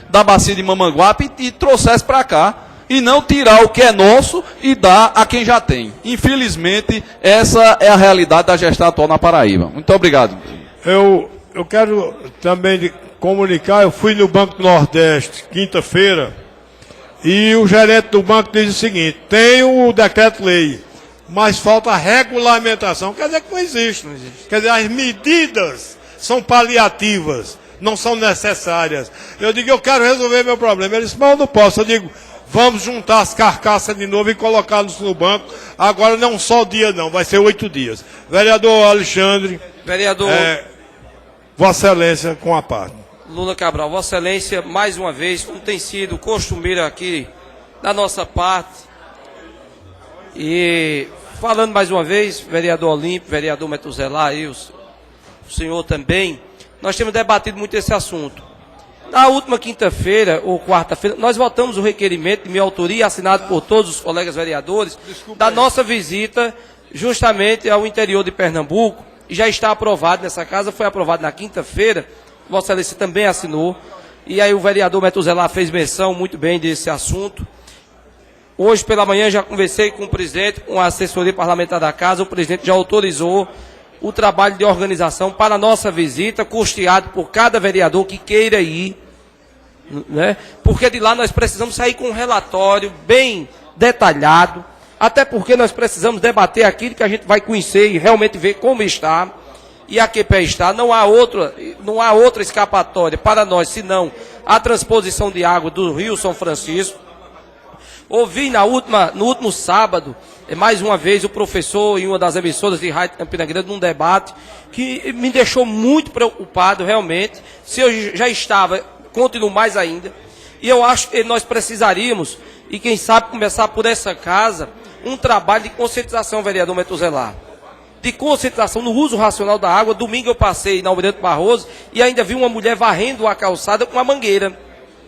[SPEAKER 10] da bacia de Mamanguape e trouxesse para cá. E não tirar o que é nosso e dar a quem já tem. Infelizmente, essa é a realidade da gestão atual na Paraíba. Muito obrigado.
[SPEAKER 5] Eu quero também comunicar, eu fui no Banco do Nordeste, quinta-feira, e o gerente do banco diz o seguinte: tem o decreto-lei, mas falta a regulamentação. Quer dizer que não existe. Quer dizer, as medidas são paliativas, não são necessárias. Eu digo, eu quero resolver meu problema. Ele disse, mas eu não posso. Eu digo, vamos juntar as carcaças de novo e colocá-los no banco. Agora não só dia não, vai ser 8 dias. Vereador Alexandre.
[SPEAKER 6] Vereador
[SPEAKER 5] Vossa Excelência com a parte.
[SPEAKER 6] Lula Cabral, Vossa Excelência, mais uma vez, como tem sido costumeiro aqui da nossa parte, e falando mais uma vez, vereador Olímpio, vereador Metuzelar, e o senhor também, nós temos debatido muito esse assunto. Na última quinta-feira, ou quarta-feira, nós votamos o requerimento de minha autoria, assinado por todos os colegas vereadores, da nossa visita justamente ao interior de Pernambuco, e já está aprovado nessa casa, foi aprovado na quinta-feira, Vossa Excelência também assinou, e aí o vereador Metuselar fez menção muito bem desse assunto. Hoje pela manhã já conversei com o presidente, com a assessoria parlamentar da casa, o presidente já autorizou o trabalho de organização para a nossa visita, custeado por cada vereador que queira ir, né? Porque de lá nós precisamos sair com um relatório bem detalhado, até porque nós precisamos debater aquilo que a gente vai conhecer e realmente ver como está, e a que pé está. Não há outra escapatória para nós, senão a transposição de água do Rio São Francisco. Ouvi no último sábado, mais uma vez, o professor em uma das emissoras de rádio Campina Grande, num debate, que me deixou muito preocupado, realmente. Se eu já estava, continuo mais ainda. E eu acho que nós precisaríamos, e quem sabe começar por essa casa, um trabalho de conscientização, vereador Metuselar. De conscientização no uso racional da água. Domingo eu passei na Almirante Barroso e ainda vi uma mulher varrendo a calçada com uma mangueira.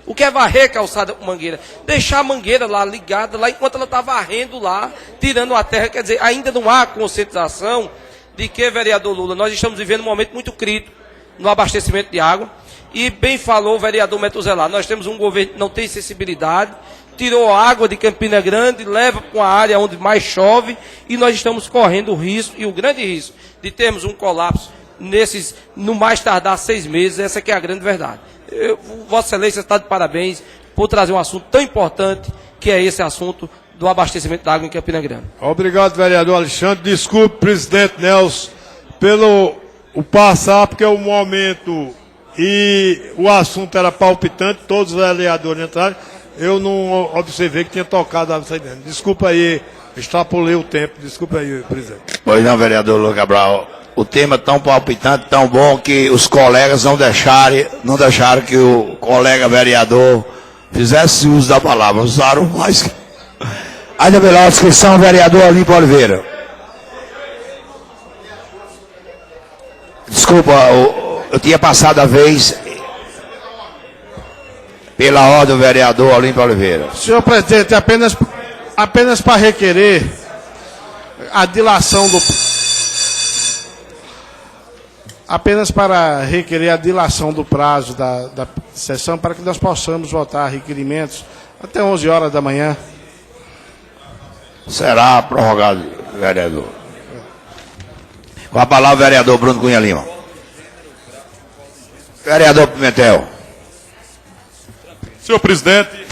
[SPEAKER 6] O que é varrer a calçada com mangueira? Deixar a mangueira lá ligada, lá enquanto ela está varrendo lá, tirando a terra. Quer dizer, ainda não há conscientização de que, vereador Lula, nós estamos vivendo um momento muito crítico no abastecimento de água. E bem falou o vereador Metuselar, nós temos um governo que não tem sensibilidade, tirou a água de Campina Grande, leva para uma área onde mais chove, e nós estamos correndo o risco, e o grande risco, de termos um colapso no mais tardar 6 meses. Essa que é a grande verdade. Vossa Excelência está de parabéns por trazer um assunto tão importante, que é esse assunto do abastecimento da água em Campina Grande.
[SPEAKER 5] Obrigado, vereador Alexandre. Desculpe, presidente Nelson, pelo passar, porque o momento e o assunto era palpitante, todos os vereadores entraram, eu não observei que tinha tocado a saída. Desculpa aí, extrapolei o tempo, desculpa aí, presidente.
[SPEAKER 1] Pois não, vereador Lula Cabral. O tema é tão palpitante, tão bom, que os colegas não deixaram que o colega vereador fizesse uso da palavra. Usaram mais. Ainda pela inscrição, vereador Olímpio Oliveira. Desculpa, eu tinha passado a vez. Pela ordem do vereador Olímpio Oliveira.
[SPEAKER 2] Senhor presidente, apenas para requerer a dilação do... Apenas para requerer a dilação do prazo da sessão, para que nós possamos votar requerimentos até 11 horas da manhã.
[SPEAKER 1] Será prorrogado, vereador. Com a palavra, o vereador Bruno Cunha Lima. Vereador Pimentel.
[SPEAKER 4] Senhor presidente,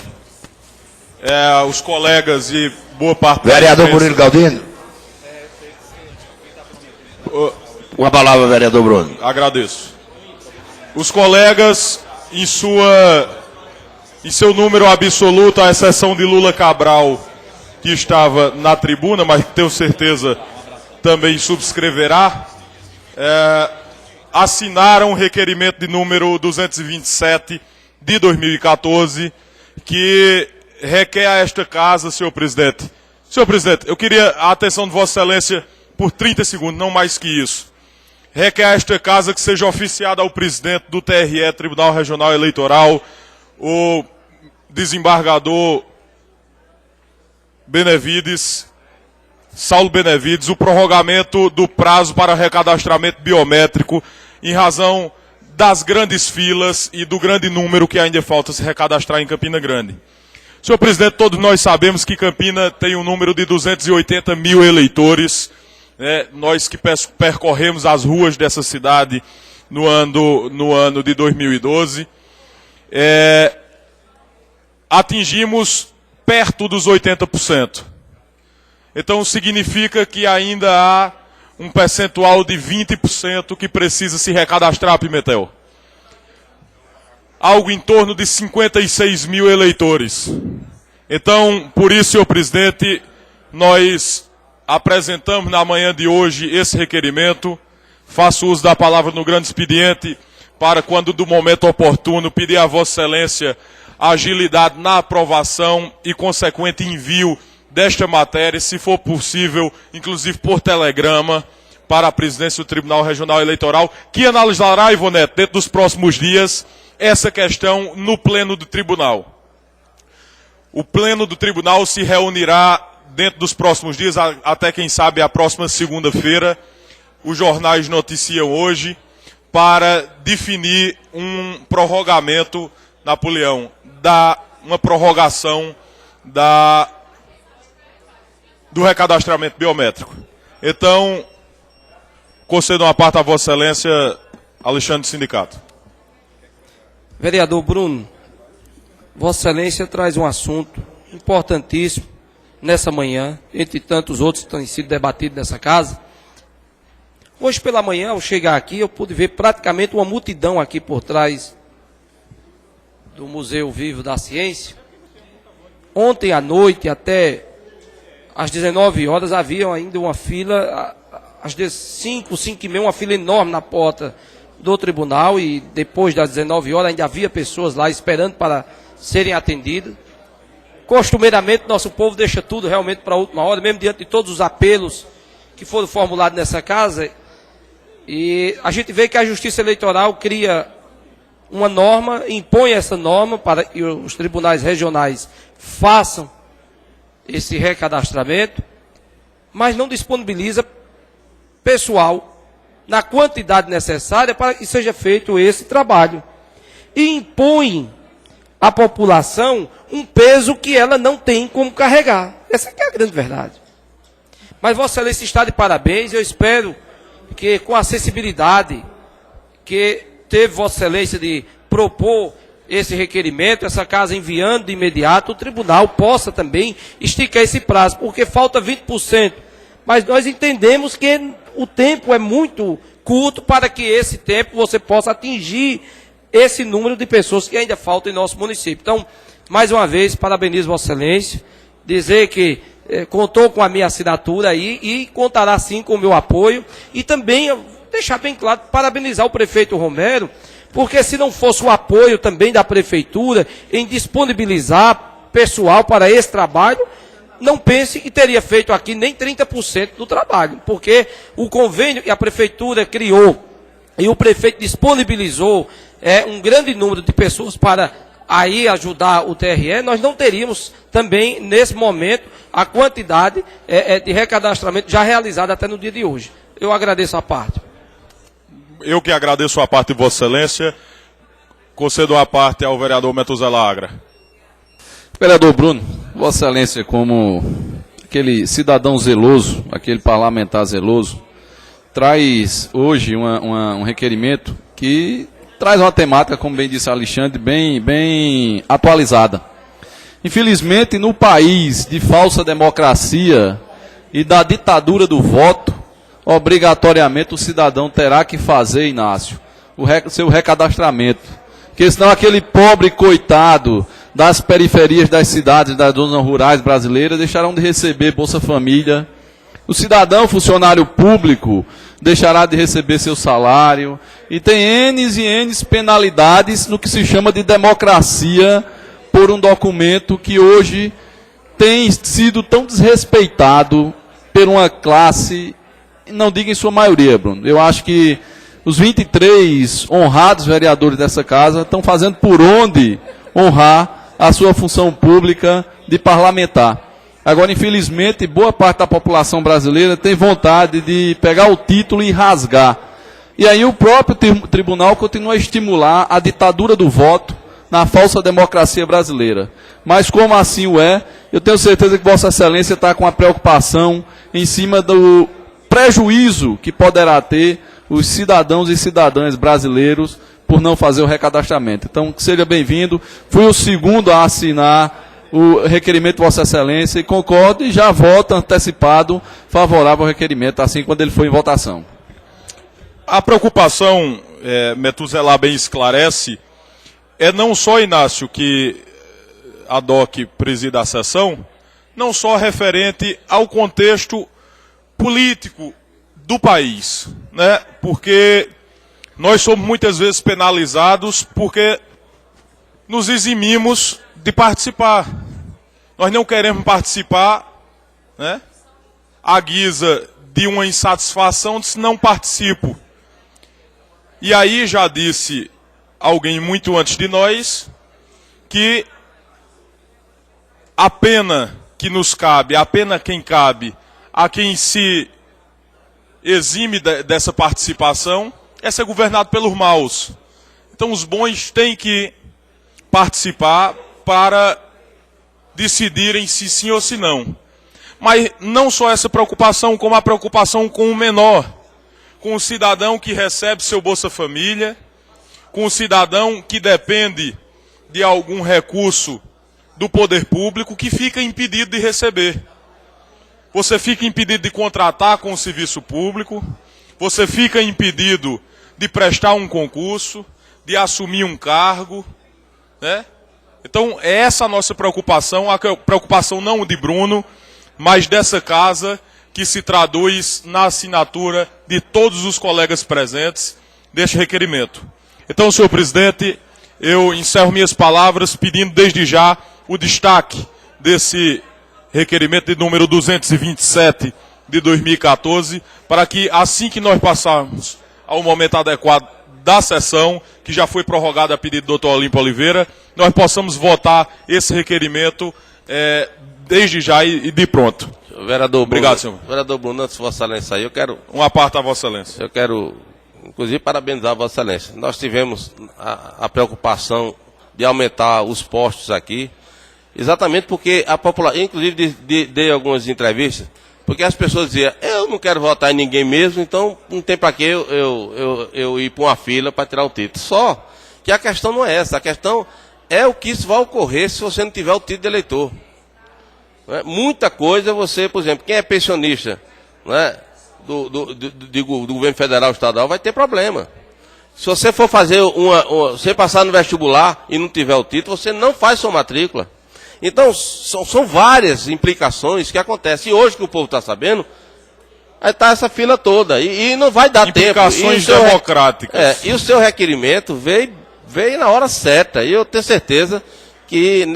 [SPEAKER 4] os colegas e boa parte...
[SPEAKER 1] Vereador Murilo Galdino. Com a palavra, vereador Bruno.
[SPEAKER 4] Agradeço. Os colegas, em seu número absoluto, à exceção de Lula Cabral, que estava na tribuna, mas que tenho certeza também subscreverá, assinaram o requerimento de número 227 de 2014, que requer a esta casa, senhor presidente. Senhor presidente, eu queria a atenção de Vossa Excelência por 30 segundos, não mais que isso. Requer a esta casa que seja oficiado ao presidente do TRE, Tribunal Regional Eleitoral, o desembargador Saulo Benevides, o prorrogamento do prazo para recadastramento biométrico em razão das grandes filas e do grande número que ainda falta se recadastrar em Campina Grande. Senhor presidente, todos nós sabemos que Campina tem um número de 280 mil eleitores. Nós que percorremos as ruas dessa cidade no ano de 2012, atingimos perto dos 80%. Então significa que ainda há um percentual de 20% que precisa se recadastrar, Pimentel. Algo em torno de 56 mil eleitores. Então, por isso, senhor presidente, nós apresentamos na manhã de hoje esse requerimento. Faço uso da palavra no grande expediente para, quando do momento oportuno, pedir a Vossa Excelência agilidade na aprovação e consequente envio desta matéria, se for possível, inclusive por telegrama, para a presidência do Tribunal Regional Eleitoral, que analisará, Ivonete, dentro dos próximos dias, essa questão no pleno do tribunal. O pleno do tribunal se reunirá dentro dos próximos dias, até quem sabe a próxima segunda-feira, os jornais noticiam hoje, para definir um prorrogamento, Napoleão, uma prorrogação do recadastramento biométrico. Então, concedo uma parte a Vossa Excelência, Alexandre do Sindicato.
[SPEAKER 6] Vereador Bruno, Vossa Excelência traz um assunto importantíssimo nessa manhã, entre tantos outros que têm sido debatidos nessa casa. Hoje pela manhã, ao chegar aqui, eu pude ver praticamente uma multidão aqui por trás do Museu Vivo da Ciência. Ontem à noite, até às 19 horas, havia ainda uma fila, às 5, 5h30, uma fila enorme na porta do tribunal, e depois das 19 horas ainda havia pessoas lá esperando para serem atendidas. Costumeiramente, nosso povo deixa tudo realmente para a última hora, mesmo diante de todos os apelos que foram formulados nessa casa. E a gente vê que a Justiça Eleitoral cria uma norma, impõe essa norma para que os tribunais regionais façam esse recadastramento, mas não disponibiliza pessoal na quantidade necessária para que seja feito esse trabalho. E impõe à população um peso que ela não tem como carregar. Essa é a grande verdade. Mas Vossa Excelência está de parabéns. Eu espero que, com a sensibilidade que teve Vossa Excelência de propor esse requerimento, essa casa enviando de imediato, o tribunal possa também esticar esse prazo, porque falta 20%. Mas nós entendemos que o tempo é muito curto para que esse tempo você possa atingir esse número de pessoas que ainda faltam em nosso município. Então, mais uma vez, parabenizo Vossa Excelência, dizer que contou com a minha assinatura aí e contará sim com o meu apoio, e também deixar bem claro, parabenizar o prefeito Romero, porque se não fosse o apoio também da prefeitura em disponibilizar pessoal para esse trabalho, não pense que teria feito aqui nem 30% do trabalho, porque o convênio que a prefeitura criou e o prefeito disponibilizou um grande número de pessoas para aí ajudar o TRE, nós não teríamos também, nesse momento, a quantidade de recadastramento já realizada até no dia de hoje. Eu agradeço a parte.
[SPEAKER 4] Eu que agradeço a parte de Vossa Excelência, concedo a parte ao vereador Metuzela Agra.
[SPEAKER 10] Vereador Bruno, Vossa Excelência, como aquele cidadão zeloso, aquele parlamentar zeloso, traz hoje um requerimento que traz uma temática, como bem disse Alexandre, bem atualizada. Infelizmente, no país de falsa democracia e da ditadura do voto, obrigatoriamente o cidadão terá que fazer, Inácio, o seu recadastramento. Porque senão aquele pobre coitado das periferias das cidades, das zonas rurais brasileiras, deixarão de receber Bolsa Família. O cidadão funcionário público deixará de receber seu salário. E tem N's e N's penalidades no que se chama de democracia por um documento que hoje tem sido tão desrespeitado por uma classe, não digo em sua maioria, Bruno. Eu acho que os 23 honrados vereadores dessa casa estão fazendo por onde honrar a sua função pública de parlamentar. Agora, infelizmente, boa parte da população brasileira tem vontade de pegar o título e rasgar. E aí o próprio tribunal continua a estimular a ditadura do voto na falsa democracia brasileira. Mas como assim o é, eu tenho certeza que Vossa Excelência está com a preocupação em cima do prejuízo que poderá ter os cidadãos e cidadãs brasileiros por não fazer o recadastramento. Então, seja bem-vindo. Fui o segundo a assinar o requerimento de Vossa Excelência e concordo e já voto antecipado favorável ao requerimento, assim quando ele for em votação.
[SPEAKER 4] A preocupação, Metuzela bem esclarece, é não só, Inácio, que a DOC presida a sessão, não só referente ao contexto político do país, né? Porque nós somos muitas vezes penalizados porque nos eximimos de participar. Nós não queremos participar, né? À guisa de uma insatisfação se não participo. E aí já disse alguém muito antes de nós que a pena que nos cabe, a pena quem cabe a quem se exime dessa participação é ser governado pelos maus. Então os bons têm que participar para decidirem se sim ou se não. Mas não só essa preocupação, como a preocupação com o menor, com o cidadão que recebe seu Bolsa Família, com o cidadão que depende de algum recurso do poder público que fica impedido de receber. Você fica impedido de contratar com o serviço público, você fica impedido de prestar um concurso, de assumir um cargo, né? Então, é essa a nossa preocupação, a preocupação não de Bruno, mas dessa casa, que se traduz na assinatura de todos os colegas presentes deste requerimento. Então, senhor presidente, eu encerro minhas palavras pedindo desde já o destaque desse requerimento de número 227 de 2014, para que assim que nós passarmos ao momento adequado da sessão, que já foi prorrogada a pedido do doutor Olímpio Oliveira, nós possamos votar esse requerimento desde já e de pronto.
[SPEAKER 11] Vereador
[SPEAKER 4] Obrigado,
[SPEAKER 11] Bruno,
[SPEAKER 4] senhor.
[SPEAKER 11] Vereador Bruno, antes de Vossa Excelência aí, eu quero...
[SPEAKER 4] Uma parte a Vossa Excelência.
[SPEAKER 11] Eu quero, inclusive, parabenizar a Vossa Excelência. Nós tivemos a preocupação de aumentar os postos aqui, exatamente porque a população, inclusive dei algumas entrevistas, porque as pessoas diziam, eu não quero votar em ninguém mesmo, então não tem para que eu ir para uma fila para tirar o título. Só que a questão não é essa, a questão é o que isso vai ocorrer se você não tiver o título de eleitor. Muita coisa você, por exemplo, quem é pensionista, né, do governo federal ou estadual vai ter problema. Se você for fazer você passar no vestibular e não tiver o título, você não faz sua matrícula. Então, são várias implicações que acontecem. E hoje que o povo está sabendo, aí está essa fila toda. E não vai dar tempo.
[SPEAKER 4] Implicações democráticas.
[SPEAKER 11] E o seu requerimento veio na hora certa. E eu tenho certeza que,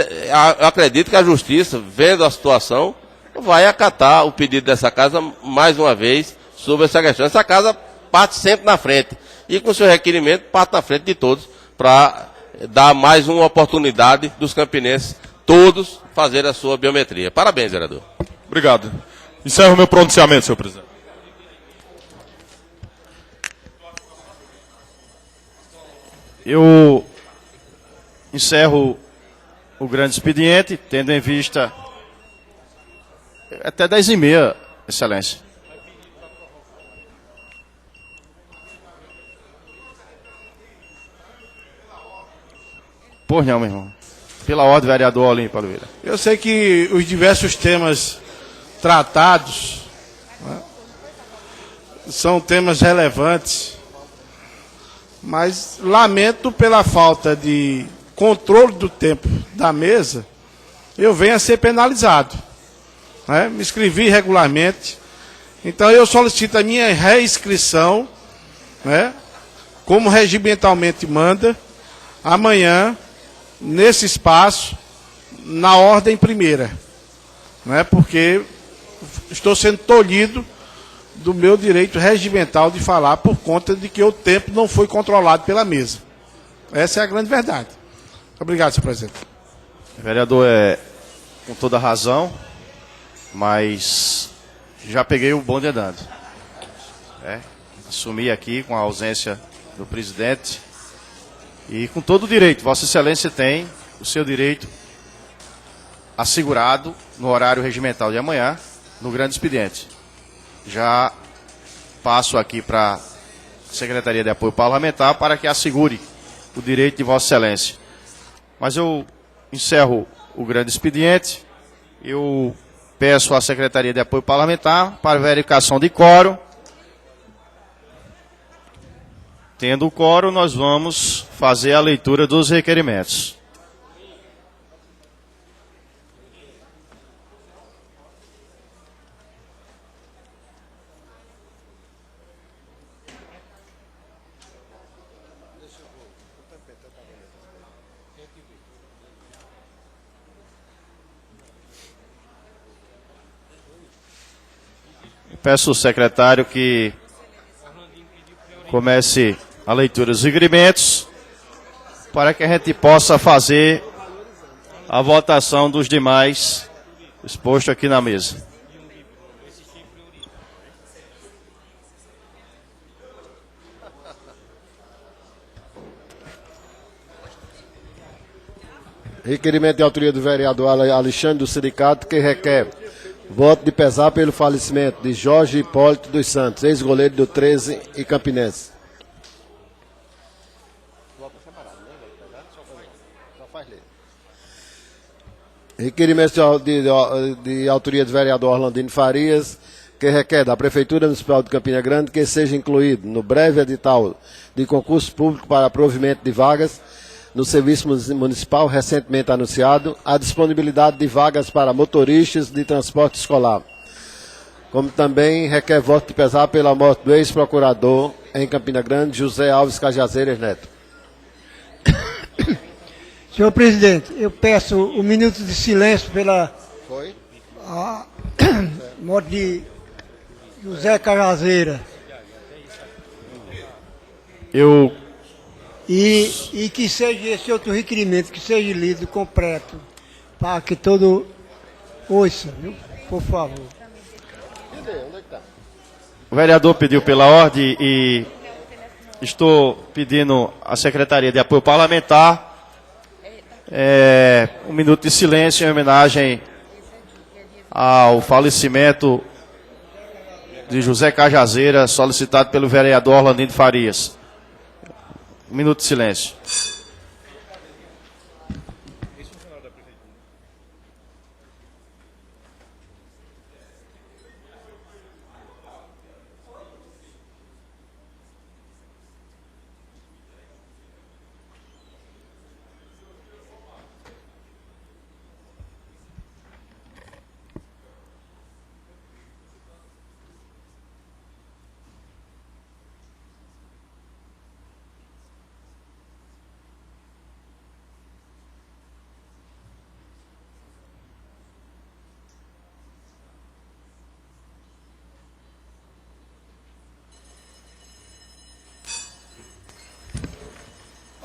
[SPEAKER 11] eu acredito que a Justiça, vendo a situação, vai acatar o pedido dessa casa mais uma vez sobre essa questão. Essa casa parte sempre na frente. E com o seu requerimento, parte na frente de todos, para dar mais uma oportunidade dos campinenses todos fazer a sua biometria. Parabéns, vereador.
[SPEAKER 4] Obrigado. Encerro o meu pronunciamento, senhor presidente.
[SPEAKER 9] Eu encerro o grande expediente, tendo em vista até 10h30, Excelência. Pois não, meu irmão. Pela ordem, vereador Olímpio Oliveira.
[SPEAKER 2] Eu sei que os diversos temas tratados, né, são temas relevantes, mas lamento pela falta de controle do tempo da mesa, eu venho a ser penalizado. Né? Me inscrevi regularmente, então eu solicito a minha reinscrição, né, como regimentalmente manda, amanhã, nesse espaço, na ordem primeira, né? Porque estou sendo tolhido do meu direito regimental de falar por conta de que o tempo não foi controlado pela mesa. Essa é a grande verdade. Obrigado, senhor presidente.
[SPEAKER 9] O vereador é com toda razão, mas já peguei o bonde andando. Assumi aqui com a ausência do presidente. E com todo o direito, Vossa Excelência tem o seu direito assegurado no horário regimental de amanhã, no grande expediente. Já passo aqui para a Secretaria de Apoio Parlamentar para que assegure o direito de Vossa Excelência. Mas eu encerro o grande expediente, eu peço à Secretaria de Apoio Parlamentar para verificação de quórum. Tendo o quórum, nós vamos fazer a leitura dos requerimentos. Peço ao secretário que comece a leitura dos requerimentos, para que a gente possa fazer a votação dos demais expostos aqui na mesa.
[SPEAKER 12] Requerimento de autoria do vereador Alexandre do Sindicato, que requer voto de pesar pelo falecimento de Jorge Hipólito dos Santos, ex-goleiro do 13 e Campinense. Requerimento de autoria do vereador Orlandino Farias, que requer da Prefeitura Municipal de Campina Grande que seja incluído no breve edital de concurso público para provimento de vagas no serviço municipal recentemente anunciado a disponibilidade de vagas para motoristas de transporte escolar. Como também requer voto de pesar pela morte do ex-procurador em Campina Grande, José Alves Cajazeiras Neto.
[SPEAKER 13] Senhor presidente, eu peço um minuto de silêncio pela morte de José Cajazeira. E que seja esse outro requerimento, que seja lido completo, para que todo ouça, viu? Por favor.
[SPEAKER 9] O vereador pediu pela ordem e estou pedindo à Secretaria de Apoio Parlamentar um minuto de silêncio em homenagem ao falecimento de José Cajazeira, solicitado pelo vereador Orlandino Farias. Um minuto de silêncio.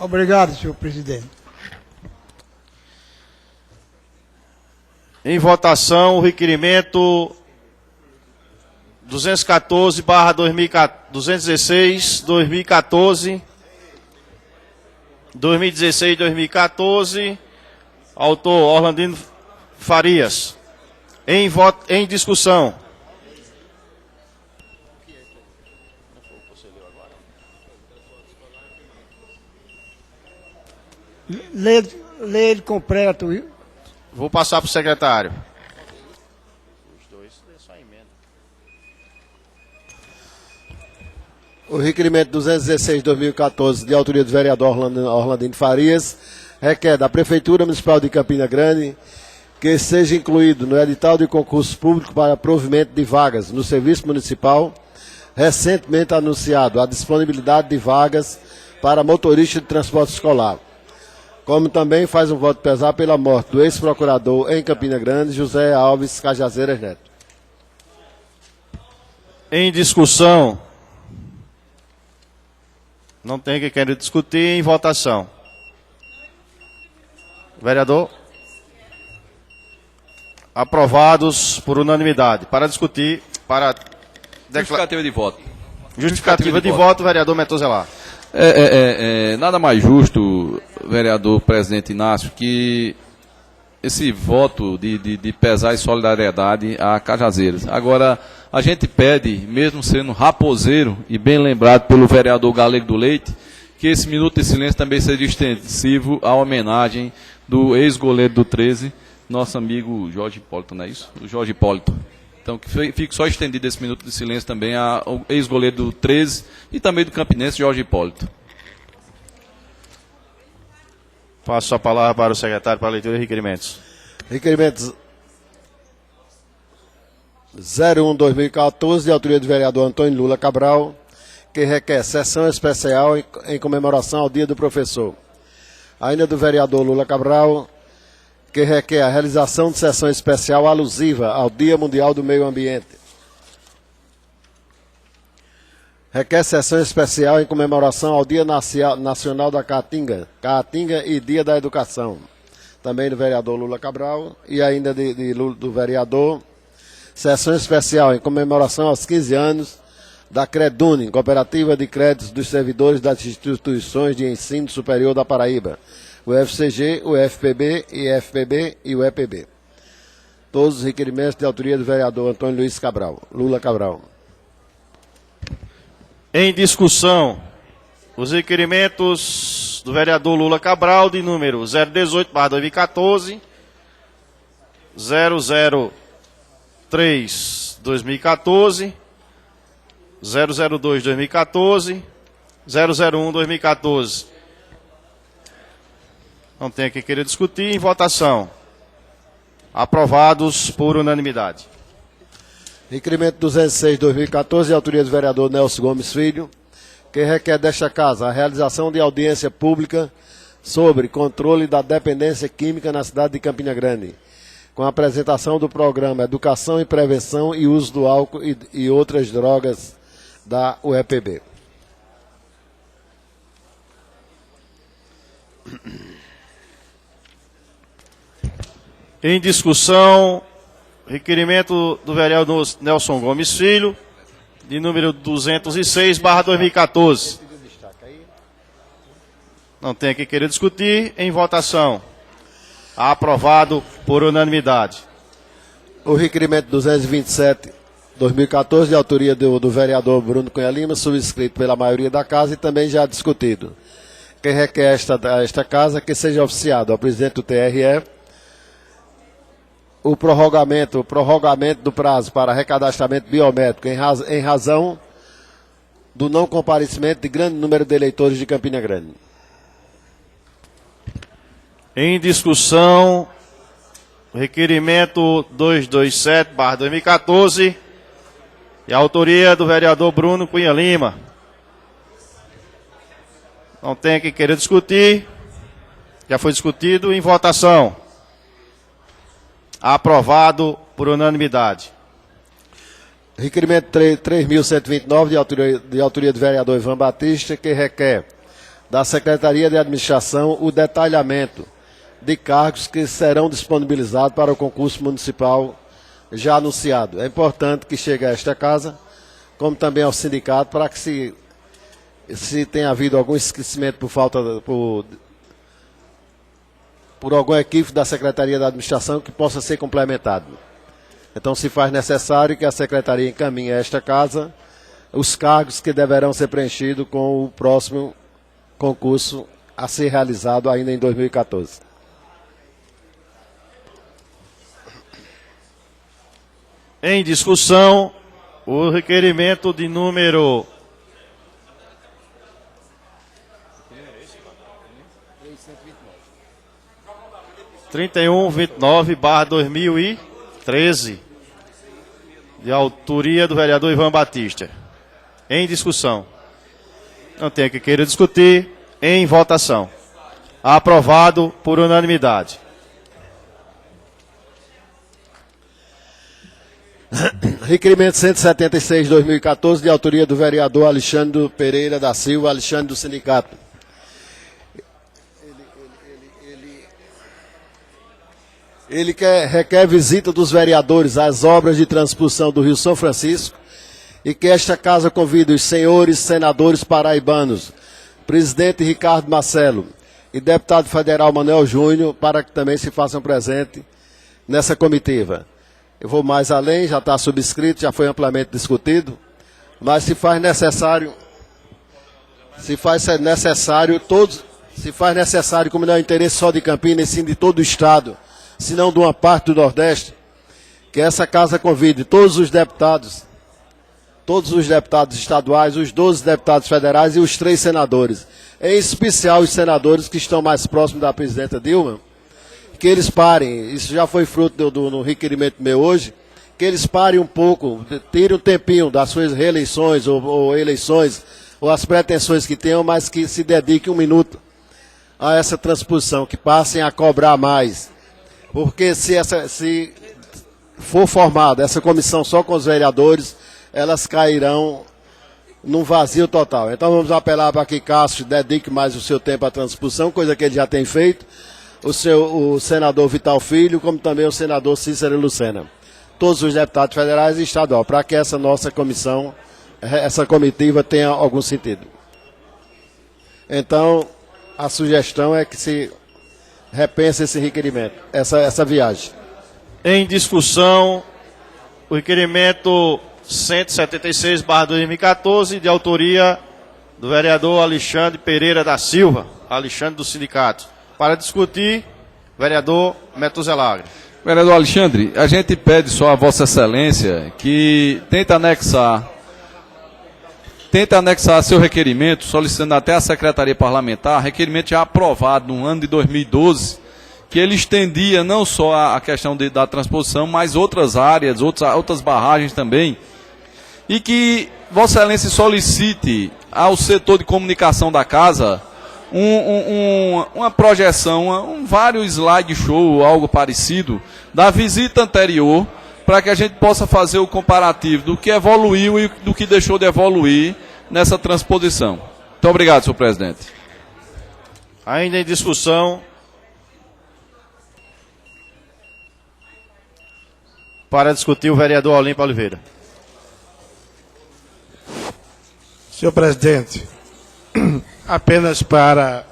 [SPEAKER 13] Obrigado, senhor presidente.
[SPEAKER 9] Em votação, o requerimento 216, 2014, 2014, autor Orlandino Farias. Em discussão.
[SPEAKER 13] Lê ele completo.
[SPEAKER 9] Vou passar para o secretário.
[SPEAKER 12] O requerimento 216/2014, de autoria do vereador Orlandino Farias, requer da Prefeitura Municipal de Campina Grande que seja incluído no edital de concurso público para provimento de vagas no serviço municipal, recentemente anunciado a disponibilidade de vagas para motorista de transporte escolar. Como também faz um voto pesar pela morte do ex-procurador em Campina Grande, José Alves Cajazeiras Neto.
[SPEAKER 9] Em discussão. Não tem que querer discutir. Em votação. Vereador? Aprovados por unanimidade. Para discutir, para...
[SPEAKER 10] Justificativa de voto.
[SPEAKER 9] Justificativa de voto, vereador Metoselar.
[SPEAKER 10] Nada mais justo, vereador presidente Inácio, que esse voto de pesar e solidariedade a Cajazeiras. Agora, a gente pede, mesmo sendo raposeiro e bem lembrado pelo vereador Galego do Leite, que esse minuto de silêncio também seja extensivo à homenagem do ex-goleiro do 13, nosso amigo Jorge Hipólito, não é isso? O Jorge Hipólito. Então, que fique só estendido esse minuto de silêncio também ao ex-goleiro do 13 e também do Campinense, Jorge Hipólito.
[SPEAKER 9] Passo a palavra para o secretário para a leitura de requerimentos.
[SPEAKER 12] Requerimentos 01/2014, de autoria do vereador Antônio Lula Cabral, que requer sessão especial em comemoração ao Dia do Professor. Ainda do vereador Lula Cabral, que requer a realização de sessão especial alusiva ao Dia Mundial do Meio Ambiente. Requer sessão especial em comemoração ao Dia Nacional da Caatinga e Dia da Educação. Também do vereador Lula Cabral e ainda do vereador, sessão especial em comemoração aos 15 anos da Credune, Cooperativa de Créditos dos Servidores das Instituições de Ensino Superior da Paraíba, o FCG, o FPB, IFPB e o EPB. Todos os requerimentos de autoria do vereador Antônio Luiz Cabral. Lula Cabral.
[SPEAKER 9] Em discussão, os requerimentos do vereador Lula Cabral, de número 018/2014, 003/2014, 002/2014, 001/2014. Não tem que querer discutir. Em votação. Aprovados por unanimidade.
[SPEAKER 12] Requerimento 206/2014, de autoria do vereador Nelson Gomes Filho, que requer desta Casa a realização de audiência pública sobre controle da dependência química na cidade de Campina Grande, com a apresentação do programa Educação e Prevenção e Uso do Álcool e Outras Drogas da UEPB.
[SPEAKER 9] Em discussão, requerimento do vereador Nelson Gomes Filho, de número 206/2014. Não tem que querer discutir. Em votação. Aprovado por unanimidade.
[SPEAKER 12] O requerimento 227/2014, de autoria do vereador Bruno Cunha Lima, subscrito pela maioria da Casa e também já discutido. Que requer esta Casa que seja oficiado ao presidente do TRE o prorrogamento do prazo para recadastramento biométrico em razão do não comparecimento de grande número de eleitores de Campina Grande.
[SPEAKER 9] Em discussão, requerimento 227/2014, de autoria do vereador Bruno Cunha Lima. Não tem que querer discutir. Já foi discutido. Em votação. Aprovado por unanimidade.
[SPEAKER 12] Requerimento 3.129, de autoria do vereador Ivan Batista, que requer da Secretaria de Administração o detalhamento de cargos que serão disponibilizados para o concurso municipal já anunciado. É importante que chegue a esta Casa, como também ao sindicato, para que se tenha havido algum esquecimento por algum equívoco da Secretaria da Administração que possa ser complementado. Então se faz necessário que a Secretaria encaminhe a esta Casa os cargos que deverão ser preenchidos com o próximo concurso a ser realizado ainda em 2014.
[SPEAKER 9] Em discussão, o requerimento de número 3129/2013, de autoria do vereador Ivan Batista. Em discussão. Não tem que queira discutir. Em votação. Aprovado por unanimidade.
[SPEAKER 12] Requerimento 176/2014, de autoria do vereador Alexandre Pereira da Silva, Alexandre do Sindicato. Ele requer visita dos vereadores às obras de transposição do Rio São Francisco e que esta Casa convide os senhores senadores paraibanos, presidente Ricardo Marcelo e deputado federal Manuel Júnior, para que também se façam presentes nessa comitiva. Eu vou mais além, já está subscrito, já foi amplamente discutido, mas se faz necessário, como não é interesse só de Campinas, e sim de todo o Estado, se não de uma parte do Nordeste, que essa Casa convide todos os deputados estaduais, os 12 deputados federais e os 3 senadores, em especial os senadores que estão mais próximos da presidenta Dilma, que eles parem, isso já foi fruto do requerimento meu hoje, que eles parem um pouco, tirem um tempinho das suas reeleições ou eleições, ou as pretensões que tenham, mas que se dediquem 1 minuto a essa transposição, que passem a cobrar mais. Porque se for formada essa comissão só com os vereadores, elas cairão num vazio total. Então vamos apelar para que Cássio dedique mais o seu tempo à transposição, coisa que ele já tem feito, o senador Vital Filho, como também o senador Cícero Lucena. Todos os deputados federais e estadual, para que essa nossa comissão, essa comitiva tenha algum sentido. Então, a sugestão é que se repense esse requerimento, essa viagem.
[SPEAKER 9] Em discussão, o requerimento 176/2014, de autoria do vereador Alexandre Pereira da Silva, Alexandre do Sindicato. Para discutir, vereador Metuzelagre.
[SPEAKER 10] Vereador Alexandre, a gente pede só a Vossa Excelência que tente anexar seu requerimento, solicitando até a Secretaria Parlamentar, requerimento já aprovado no ano de 2012, que ele estendia não só a questão da transposição, mas outras áreas, outras barragens também, e que Vossa Excelência solicite ao setor de comunicação da Casa uma projeção, vários slideshow, algo parecido, da visita anterior, para que a gente possa fazer o comparativo do que evoluiu e do que deixou de evoluir nessa transposição. Muito obrigado, senhor presidente.
[SPEAKER 9] Ainda em discussão, para discutir, o vereador Olímpio Oliveira.
[SPEAKER 2] Senhor presidente, apenas para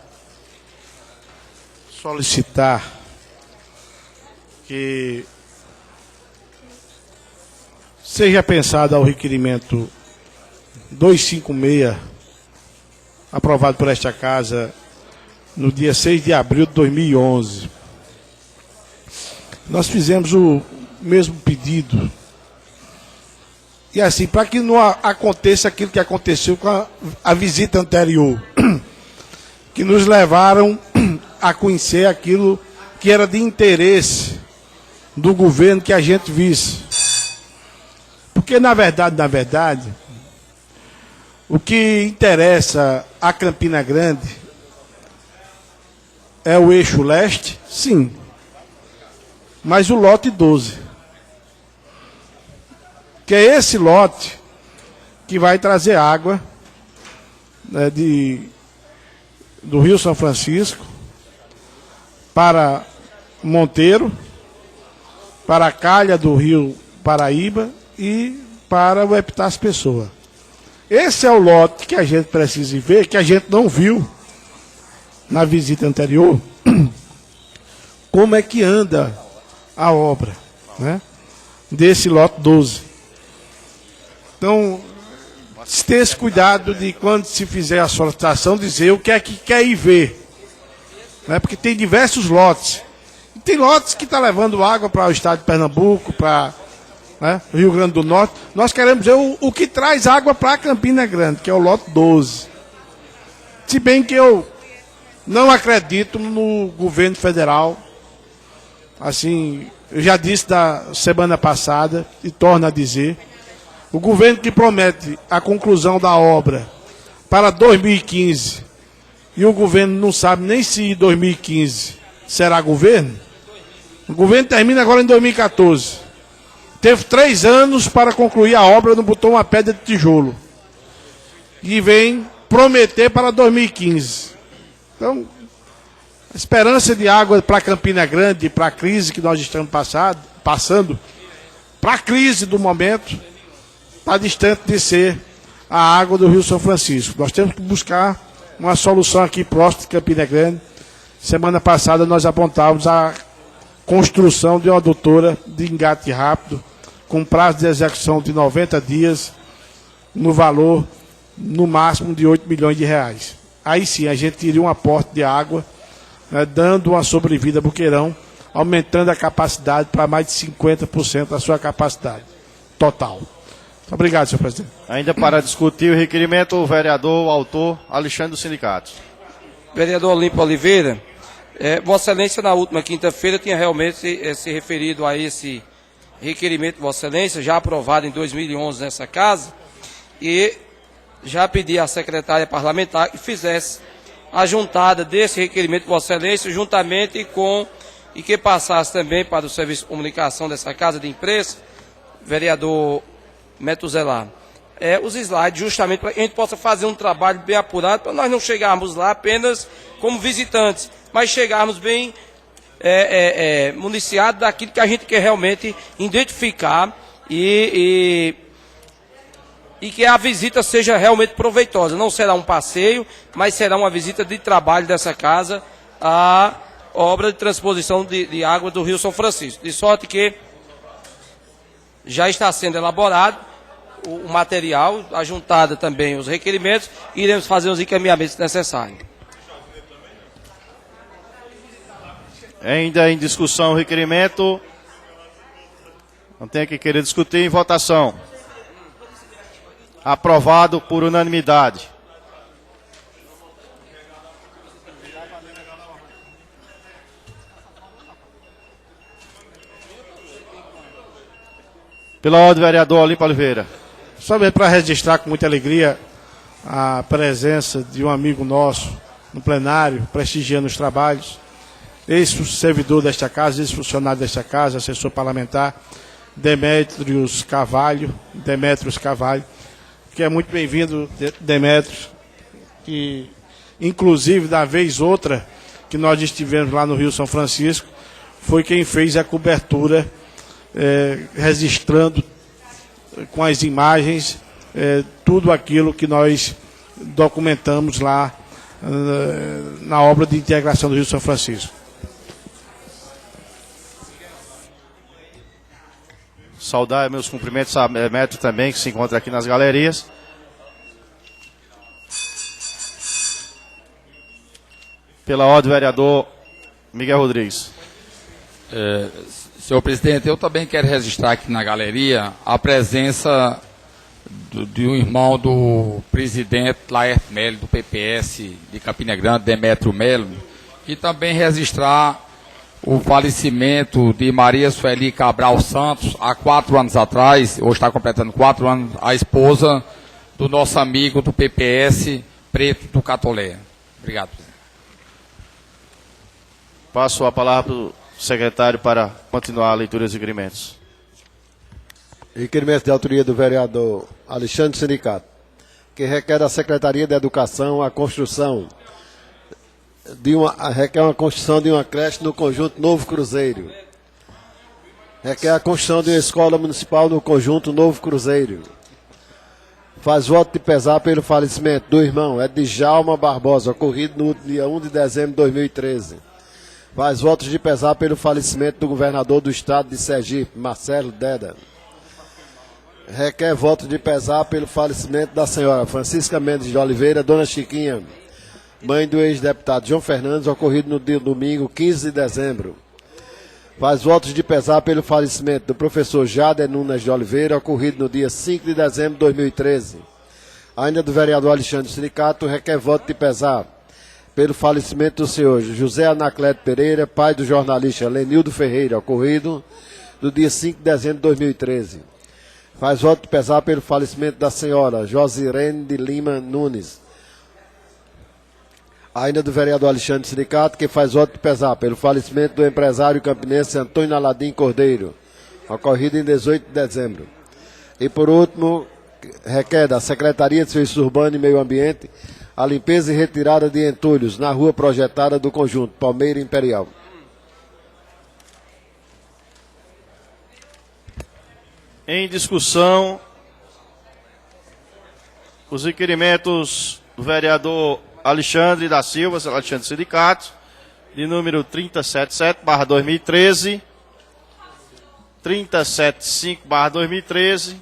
[SPEAKER 2] solicitar que seja pensado ao requerimento 256, aprovado por esta Casa no dia 6 de abril de 2011. Nós fizemos o mesmo pedido. E assim, para que não aconteça aquilo que aconteceu com a visita anterior, que nos levaram a conhecer aquilo que era de interesse do governo que a gente visse. Porque, na verdade, o que interessa a Campina Grande é o eixo leste, sim, mas o lote 12. Que é esse lote que vai trazer água, né, do Rio São Francisco para Monteiro, para a calha do Rio Paraíba e para o Epitácio Pessoa. Esse é o lote que a gente precisa ver, que a gente não viu na visita anterior, como é que anda a obra, né, desse lote 12. Então, ter esse cuidado de quando se fizer a solicitação, dizer o que é que quer ir ver. Né? Porque tem diversos lotes. E tem lotes que estão levando água para o estado de Pernambuco, para, né, Rio Grande do Norte. Nós queremos ver o que traz água para Campina Grande, que é o lote 12. Se bem que eu não acredito no governo federal. Assim, eu já disse da semana passada e torno a dizer. O governo que promete a conclusão da obra para 2015 e o governo não sabe nem se 2015 será governo. O governo termina agora em 2014. Teve 3 anos para concluir a obra, não botou uma pedra de tijolo. E vem prometer para 2015. Então, a esperança de água para Campina Grande, para a crise que nós estamos passando, para a crise do momento, está distante de ser a água do Rio São Francisco. Nós temos que buscar uma solução aqui próximo de Campina Grande. Semana passada nós apontávamos a construção de uma adutora de engate rápido, com prazo de execução de 90 dias, no valor, no máximo, de 8 milhões de reais. Aí sim, a gente teria um aporte de água, né, dando uma sobrevida a Boqueirão, aumentando a capacidade para mais de 50% da sua capacidade total. Obrigado, senhor presidente.
[SPEAKER 9] Ainda para discutir o requerimento, o vereador, autor, Alexandre do Sindicato.
[SPEAKER 6] Vereador Olímpio Oliveira, Vossa Excelência, na última quinta-feira, tinha realmente se referido a esse requerimento de Vossa Excelência, já aprovado em 2011 nessa casa, e já pedi à secretária parlamentar que fizesse a juntada desse requerimento de Vossa Excelência, juntamente com, e que passasse também para o Serviço de Comunicação dessa casa de imprensa, vereador Metuzelagre, os slides, justamente para que a gente possa fazer um trabalho bem apurado, para nós não chegarmos lá apenas como visitantes, mas chegarmos bem municiados daquilo que a gente quer realmente identificar e que a visita seja realmente proveitosa. Não será um passeio, mas será uma visita de trabalho dessa casa obra de transposição de água do Rio São Francisco. De sorte que já está sendo elaborado o material, ajuntado também os requerimentos, e iremos fazer os encaminhamentos necessários.
[SPEAKER 9] Ainda em discussão o requerimento. Não tem que querer discutir. Em votação. Aprovado por unanimidade. Pela ordem, vereador Olímpio Oliveira.
[SPEAKER 2] Só mesmo para registrar com muita alegria a presença de um amigo nosso no plenário, prestigiando os trabalhos, ex-servidor desta casa, ex-funcionário desta casa, assessor parlamentar, Demétrios Carvalho, que é muito bem-vindo, Demétrios, que inclusive da vez outra que nós estivemos lá no Rio São Francisco, foi quem fez a cobertura, registrando com as imagens tudo aquilo que nós documentamos lá na obra de integração do Rio São Francisco.
[SPEAKER 9] Saudar meus cumprimentos a Demétrio também, que se encontra aqui nas galerias. Pela ordem, vereador Miguel Rodrigues.
[SPEAKER 7] Senhor presidente, eu também quero registrar aqui na galeria a presença de um irmão do presidente Laerte Melo, do PPS de Campina Grande, Demétrio Melo, e também registrar o falecimento de Maria Sueli Cabral Santos, há 4 anos atrás, hoje está completando 4 anos, a esposa do nosso amigo do PPS, Preto do Catolé. Obrigado, presidente.
[SPEAKER 9] Passo a palavra para o secretário para continuar a leitura dos requerimentos.
[SPEAKER 12] Requerimento de autoria do vereador Alexandre Sindicato, que requer da Secretaria de Educação a construção requer uma construção de uma creche no conjunto Novo Cruzeiro. Requer a construção de uma escola municipal no conjunto Novo Cruzeiro. Faz voto de pesar pelo falecimento do irmão Edjalma Barbosa, ocorrido no dia 1 de dezembro de 2013. Faz votos de pesar pelo falecimento do governador do estado de Sergipe, Marcelo Deda. Requer voto de pesar pelo falecimento da senhora Francisca Mendes de Oliveira, dona Chiquinha, mãe do ex-deputado João Fernandes, ocorrido no dia domingo 15 de dezembro. Faz votos de pesar pelo falecimento do professor Jader Nunes de Oliveira, ocorrido no dia 5 de dezembro de 2013. Ainda do vereador Alexandre Sindicato, requer voto de pesar pelo falecimento do senhor José Anacleto Pereira, pai do jornalista Lenildo Ferreira, ocorrido no dia 5 de dezembro de 2013. Faz voto de pesar pelo falecimento da senhora Josirene de Lima Nunes. Ainda do vereador Alexandre Sindicato, que faz voto de pesar pelo falecimento do empresário campinense Antônio Aladim Cordeiro, ocorrido em 18 de dezembro. E por último, requer da Secretaria de Serviços Urbanos e Meio Ambiente a limpeza e retirada de entulhos na rua projetada do conjunto Palmeira Imperial.
[SPEAKER 9] Em discussão, os requerimentos do vereador Alexandre da Silva, Alexandre Sindicato, de número 377/2013, 375/2013,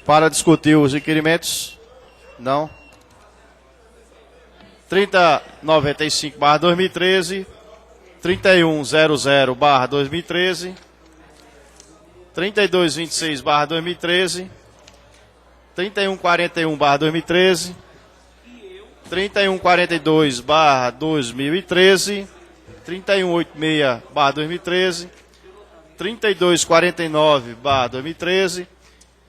[SPEAKER 9] para discutir os requerimentos. Não. 3095/2013, 3100/2013, 3226/2013, 3141/2013, 3142/2013, 3186/2013, 3249/2013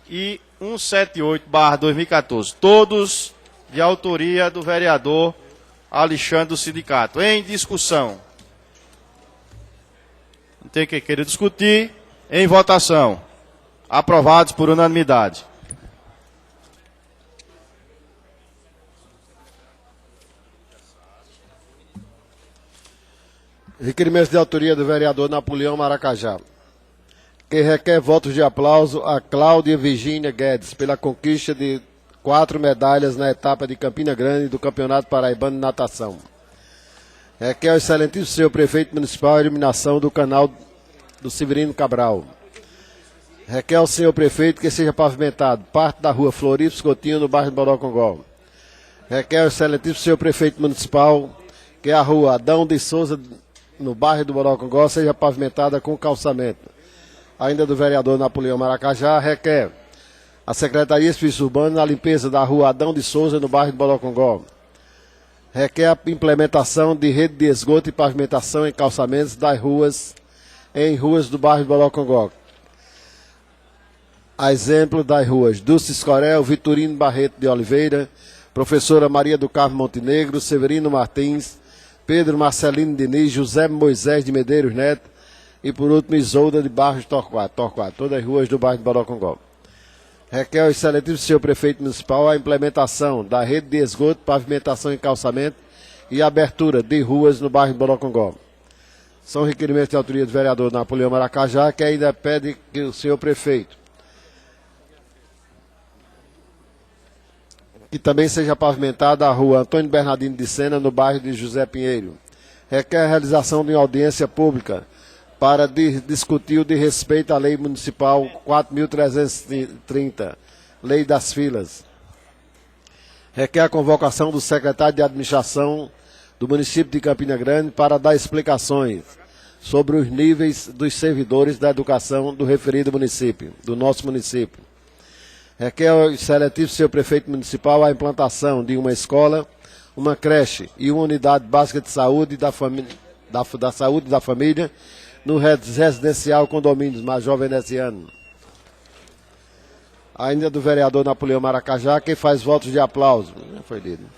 [SPEAKER 9] e 178/2014. Todos de autoria do vereador Alexandre do Sindicato. Em discussão. Não tem que querer discutir. Em votação. Aprovados por unanimidade.
[SPEAKER 12] Requerimento de autoria do vereador Napoleão Maracajá, que requer votos de aplauso a Cláudia Virgínia Guedes pela conquista de 4 medalhas na etapa de Campina Grande do Campeonato Paraibano de Natação. Requer ao excelentíssimo senhor prefeito municipal a iluminação do canal do Severino Cabral. Requer ao senhor prefeito que seja pavimentado parte da rua Florips Coutinho, no bairro de Bodocongó. Requer ao excelentíssimo senhor prefeito municipal que a rua Adão de Souza, no bairro do Bodocongó, seja pavimentada com calçamento. Ainda do vereador Napoleão Maracajá, requer a Secretaria de Serviços Urbanos a limpeza da rua Adão de Souza, no bairro de Bodocongó. Requer a implementação de rede de esgoto e pavimentação em calçamentos das ruas, em ruas do bairro de Bodocongó. A exemplo das ruas Dulce Escorel, Vitorino Barreto de Oliveira, Professora Maria do Carmo Montenegro, Severino Martins, Pedro Marcelino Diniz, José Moisés de Medeiros Neto e, por último, Isolda de Barros Torquato, todas as ruas do bairro de Bodocongó. Requer ao excelentíssimo senhor prefeito municipal a implementação da rede de esgoto, pavimentação e calçamento e abertura de ruas no bairro de Bodocongó. São requerimentos de autoria do vereador Napoleão Maracajá, que ainda pede que o senhor prefeito que também seja pavimentada a rua Antônio Bernardino de Sena, no bairro de José Pinheiro. Requer a realização de uma audiência pública para discutir o de respeito à Lei Municipal 4.330, Lei das Filas. Requer a convocação do secretário de Administração do município de Campina Grande para dar explicações sobre os níveis dos servidores da educação do referido município, do nosso município. Requer ao excelentíssimo senhor prefeito municipal a implantação de uma escola, uma creche e uma unidade básica de saúde da saúde da família no residencial Condomínios Major Veneziano. Ainda do vereador Napoleão Maracajá, quem faz votos de aplauso. Foi lido.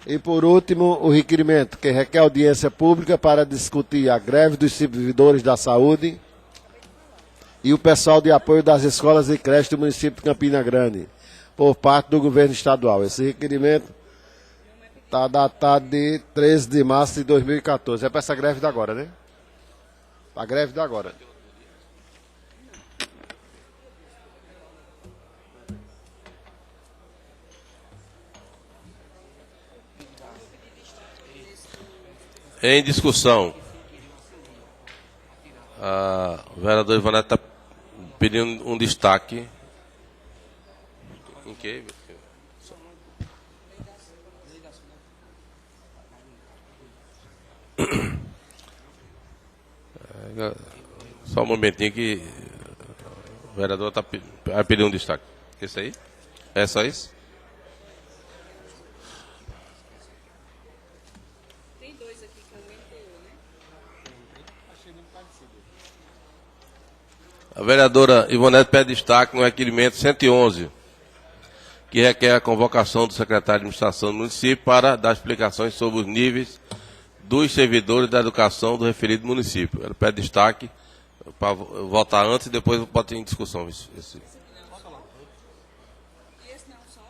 [SPEAKER 12] E por último, o requerimento que requer audiência pública para discutir a greve dos servidores da saúde e o pessoal de apoio das escolas e creches do município de Campina Grande, por parte do governo estadual. Esse requerimento está datado de 13 de março de 2014. É para essa greve de agora, né? A greve de agora.
[SPEAKER 11] Em discussão. O vereador Ivanete está pedindo um destaque. Em que? Só um momentinho que o vereador vai pedir um destaque. Esse aí? É só isso?
[SPEAKER 3] Tem dois aqui que eu aumentei, né? Achei muito parecido.
[SPEAKER 11] A vereadora Ivanete pede destaque no requerimento 111, que requer a convocação do secretário de administração do município para dar explicações sobre os níveis dos servidores da educação do referido município. Ela pede destaque para votar antes e depois pode ter em discussão. Esse.
[SPEAKER 3] E esse não só?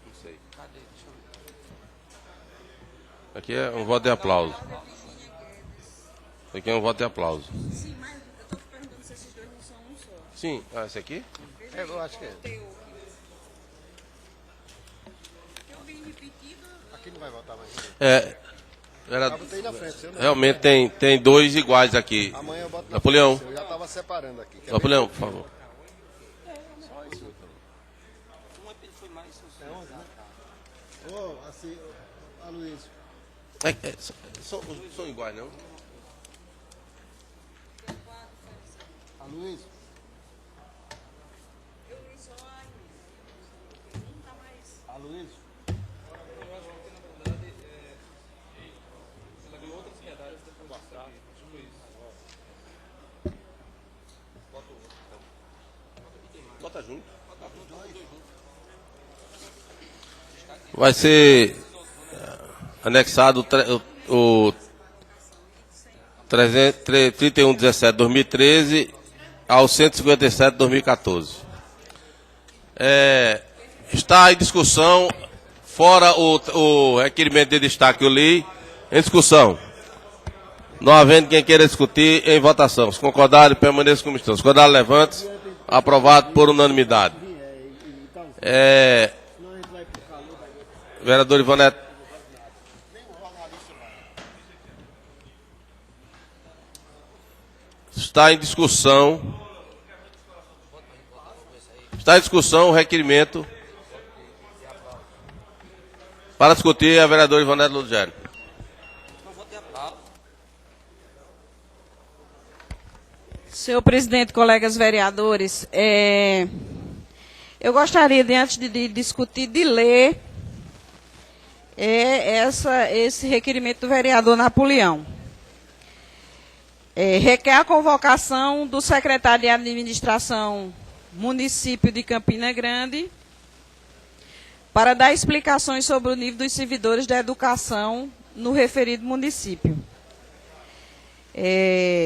[SPEAKER 11] Não sei. Aqui é um voto de aplauso. Aqui é um voto de aplauso.
[SPEAKER 3] Sim, mas eu estou te perguntando se esses dois não são um só.
[SPEAKER 11] Sim, esse aqui?
[SPEAKER 12] Eu acho que é.
[SPEAKER 3] Eu vi repetido.
[SPEAKER 12] Aqui não vai votar mais.
[SPEAKER 11] Realmente tem dois iguais aqui.
[SPEAKER 12] Amanhã eu boto na
[SPEAKER 11] Napoleão.
[SPEAKER 12] frente, eu já estava separando aqui.
[SPEAKER 11] Napoleão, por favor.
[SPEAKER 12] Ô, assim, Aloysio.
[SPEAKER 11] São iguais, não?
[SPEAKER 12] Aloysio.
[SPEAKER 3] Eu vi só a não tá mais.
[SPEAKER 12] Aloysio.
[SPEAKER 11] Bota junto. Vai ser anexado o 31/17/2013 ao 157/2014. Está em discussão, fora o requerimento de destaque que eu li, em discussão. Não havendo quem queira discutir, em votação. Se concordarem, permaneçam como estão. Se concordarem, levante-se. Aprovado por unanimidade. Vereador Ivan Neto. Está em discussão. Está em discussão o requerimento para discutir a vereadora Ivan Neto Ludgero.
[SPEAKER 3] Senhor presidente, colegas vereadores, eu gostaria, antes de discutir, de ler esse requerimento do vereador Napoleão. Requer a convocação do secretário de administração município de Campina Grande para dar explicações sobre o nível dos servidores da educação no referido município.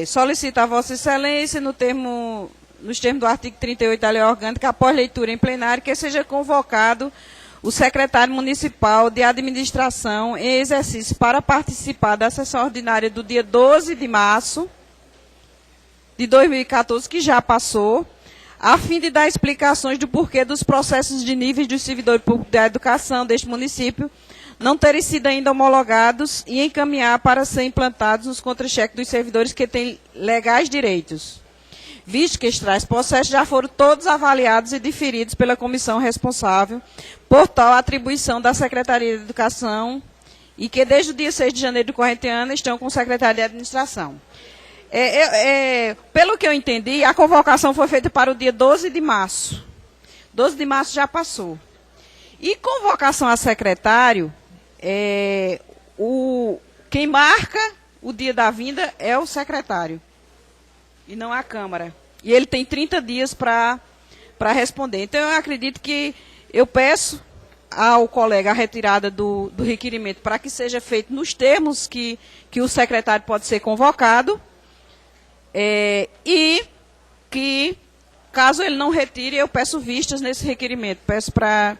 [SPEAKER 3] Solicito a Vossa Excelência, nos termos do artigo 38 da Lei Orgânica, após leitura em plenário, que seja convocado o secretário municipal de administração em exercício para participar da sessão ordinária do dia 12 de março de 2014, que já passou, a fim de dar explicações do porquê dos processos de níveis dos servidores públicos da educação deste município não terem sido ainda homologados e encaminhar para ser implantados nos contra-cheques dos servidores que têm legais direitos, visto que estes tais processos já foram todos avaliados e diferidos pela comissão responsável por tal atribuição da Secretaria de Educação e que desde o dia 6 de janeiro do corrente ano estão com o secretário de administração. Pelo que eu entendi, a convocação foi feita para o dia 12 de março. 12 de março já passou. E convocação a secretário, quem marca o dia da vinda é o secretário, e não a Câmara. E ele tem 30 dias para responder. Então, eu acredito que eu peço ao colega a retirada do requerimento para que seja feito nos termos que o secretário pode ser convocado, e que, caso ele não retire, eu peço vistas nesse requerimento. Peço para...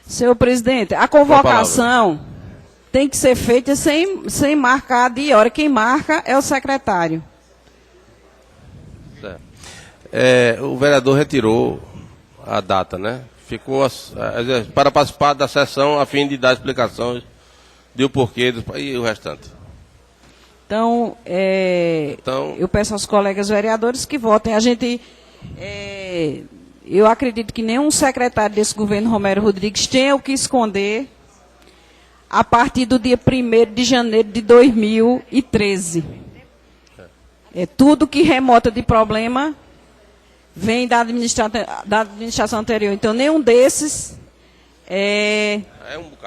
[SPEAKER 3] Senhor presidente, a convocação tem que ser feita sem marcar dia e hora. Quem marca é o secretário.
[SPEAKER 11] O vereador retirou a data, né? ficou para participar da sessão a fim de dar explicações do porquê e o restante.
[SPEAKER 3] Então, eu peço aos colegas vereadores que votem. Eu acredito que nenhum secretário desse governo, Romero Rodrigues, tenha o que esconder a partir do dia 1º de janeiro de 2013. Tudo que remota de problema vem da administração anterior. Então, nenhum desses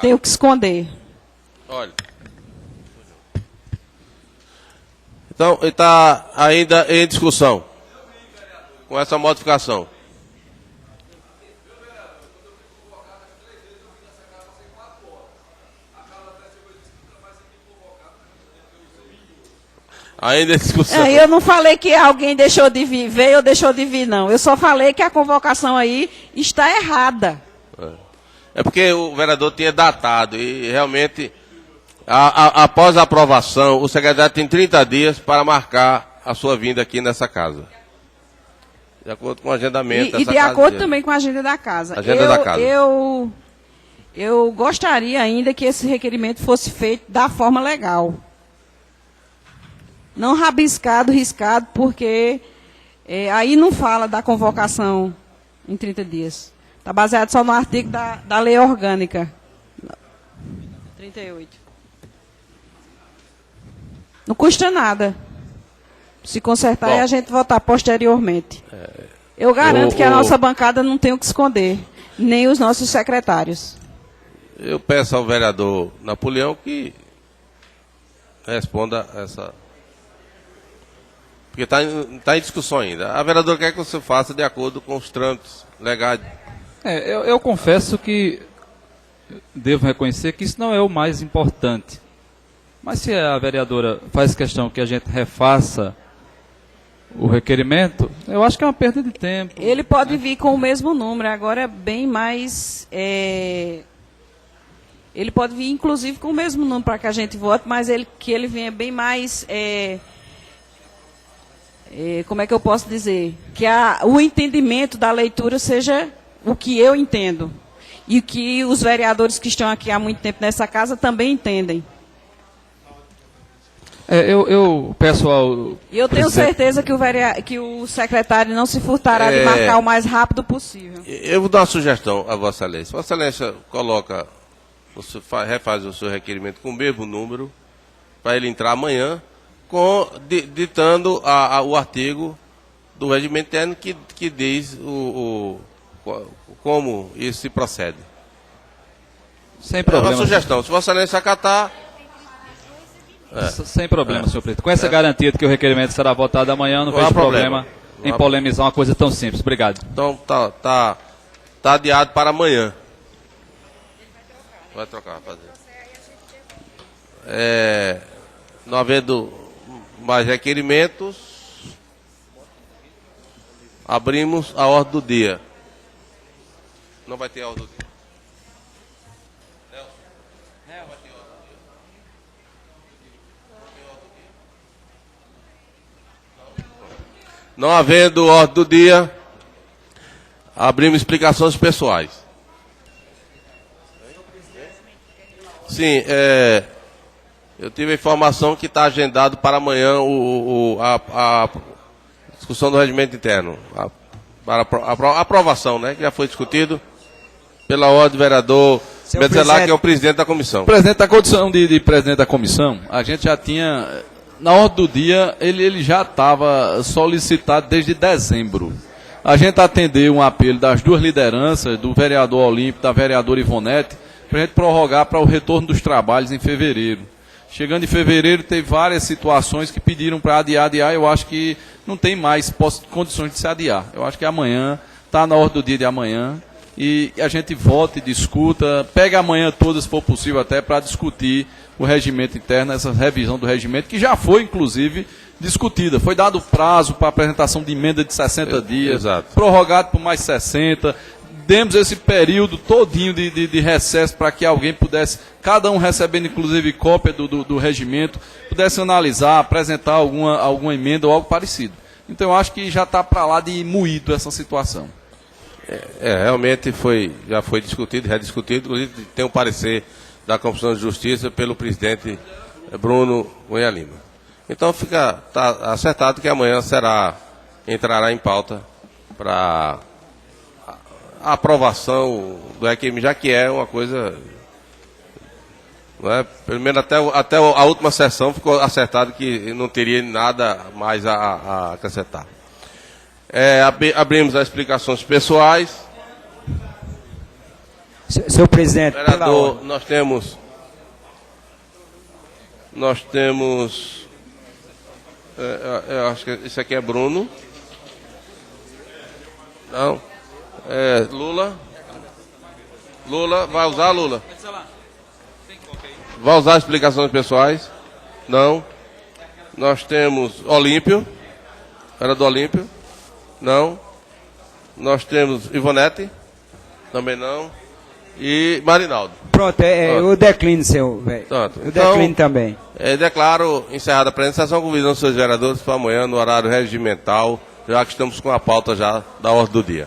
[SPEAKER 3] tem o que esconder.
[SPEAKER 11] Olha. Então, está ainda em discussão com essa modificação. Ainda em discussão.
[SPEAKER 3] Eu não falei que alguém deixou de vir, veio ou deixou de vir, não. Eu só falei que a convocação aí está errada.
[SPEAKER 11] É porque o vereador tinha datado e realmente, após a aprovação, o secretário tem 30 dias para marcar a sua vinda aqui nessa casa. De acordo com o agendamento.
[SPEAKER 3] E de acordo também com a agenda da casa. Eu gostaria ainda que esse requerimento fosse feito da forma legal. Não rabiscado, riscado, porque aí não fala da convocação em 30 dias. Está baseado só no artigo da lei orgânica. 38. Não custa nada. Se consertar e a gente votar posteriormente. Eu garanto que a nossa bancada não tem o que esconder, nem os nossos secretários.
[SPEAKER 11] Eu peço ao vereador Napoleão que responda essa... Porque está em discussão ainda. A vereadora quer que você faça de acordo com os trâmites legais.
[SPEAKER 10] Eu confesso que devo reconhecer que isso não é o mais importante. Mas se a vereadora faz questão que a gente refaça o requerimento, eu acho que é uma perda de tempo.
[SPEAKER 3] Ele pode vir com o mesmo número, agora é bem mais... Ele pode vir, inclusive, com o mesmo número para que a gente vote, mas que ele venha bem mais... como é que eu posso dizer? Que o entendimento da leitura seja o que eu entendo. E que os vereadores que estão aqui há muito tempo nessa casa também entendem.
[SPEAKER 10] Eu peço ao...
[SPEAKER 3] Eu tenho certeza que o secretário não se furtará de marcar o mais rápido possível.
[SPEAKER 11] Eu vou dar uma sugestão a Vossa Excelência. Vossa Excelência coloca, refaz o seu requerimento com o mesmo número, para ele entrar amanhã, ditando o artigo do regimento interno que diz como isso se procede.
[SPEAKER 10] Sem problema.
[SPEAKER 11] É uma sugestão. Se Vossa Excelência acatar...
[SPEAKER 10] Sem problema, senhor presidente. Com essa garantia de que o requerimento será votado amanhã, não vejo problema em polemizar uma coisa tão simples. Obrigado.
[SPEAKER 11] Então, tá adiado para amanhã. Vai trocar, fazer. Não havendo mais requerimentos, abrimos a ordem do dia. Não vai ter ordem do dia. Não havendo ordem do dia, abrimos explicações pessoais. Sim, eu tive a informação que está agendado para amanhã a discussão do regimento interno. Para a aprovação, né? Que já foi discutido pela ordem do vereador Metzelar, que é o presidente da comissão.
[SPEAKER 10] Presidente da condição de presidente da comissão, a gente já tinha... Na ordem do dia, ele já estava solicitado desde dezembro. A gente atendeu um apelo das duas lideranças, do vereador Olímpio e da vereadora Ivonete, para a gente prorrogar para o retorno dos trabalhos em fevereiro. Chegando em fevereiro, teve várias situações que pediram para adiar. Eu acho que não tem mais condições de se adiar. Eu acho que amanhã, está na ordem do dia de amanhã, e a gente volta e discuta, pega amanhã todas, se for possível, até para discutir o regimento interno, essa revisão do regimento, que já foi, inclusive, discutida. Foi dado prazo para apresentação de emenda de 60 dias,
[SPEAKER 11] exato.
[SPEAKER 10] Prorrogado por mais 60. Demos esse período todinho de recesso para que alguém pudesse, cada um recebendo, inclusive, cópia do regimento, pudesse analisar, apresentar alguma emenda ou algo parecido. Então, eu acho que já está para lá de moído essa situação.
[SPEAKER 11] Realmente já foi discutido, rediscutido, inclusive tem um parecer da Comissão de Justiça pelo presidente Bruno Cunha Lima. Então tá acertado que amanhã entrará em pauta para a aprovação do EQM, já que é uma coisa... Não é? Primeiro, até a última sessão ficou acertado que não teria nada mais a acrescentar. Abrimos as explicações pessoais.
[SPEAKER 8] Senhor presidente,
[SPEAKER 11] vereador, nós temos eu acho que isso aqui é Bruno. Não. Lula, vai usar, Lula? Vai usar explicações pessoais? Não. Nós temos Olímpio. Vereador Olímpio? Não. Nós temos Ivonete? Também não. E Marinaldo?
[SPEAKER 8] Pronto, eu declino, senhor velho. Eu declino também.
[SPEAKER 11] Declaro encerrada a apresentação, convidando os seus vereadores para amanhã no horário regimental, já que estamos com a pauta já da ordem do dia.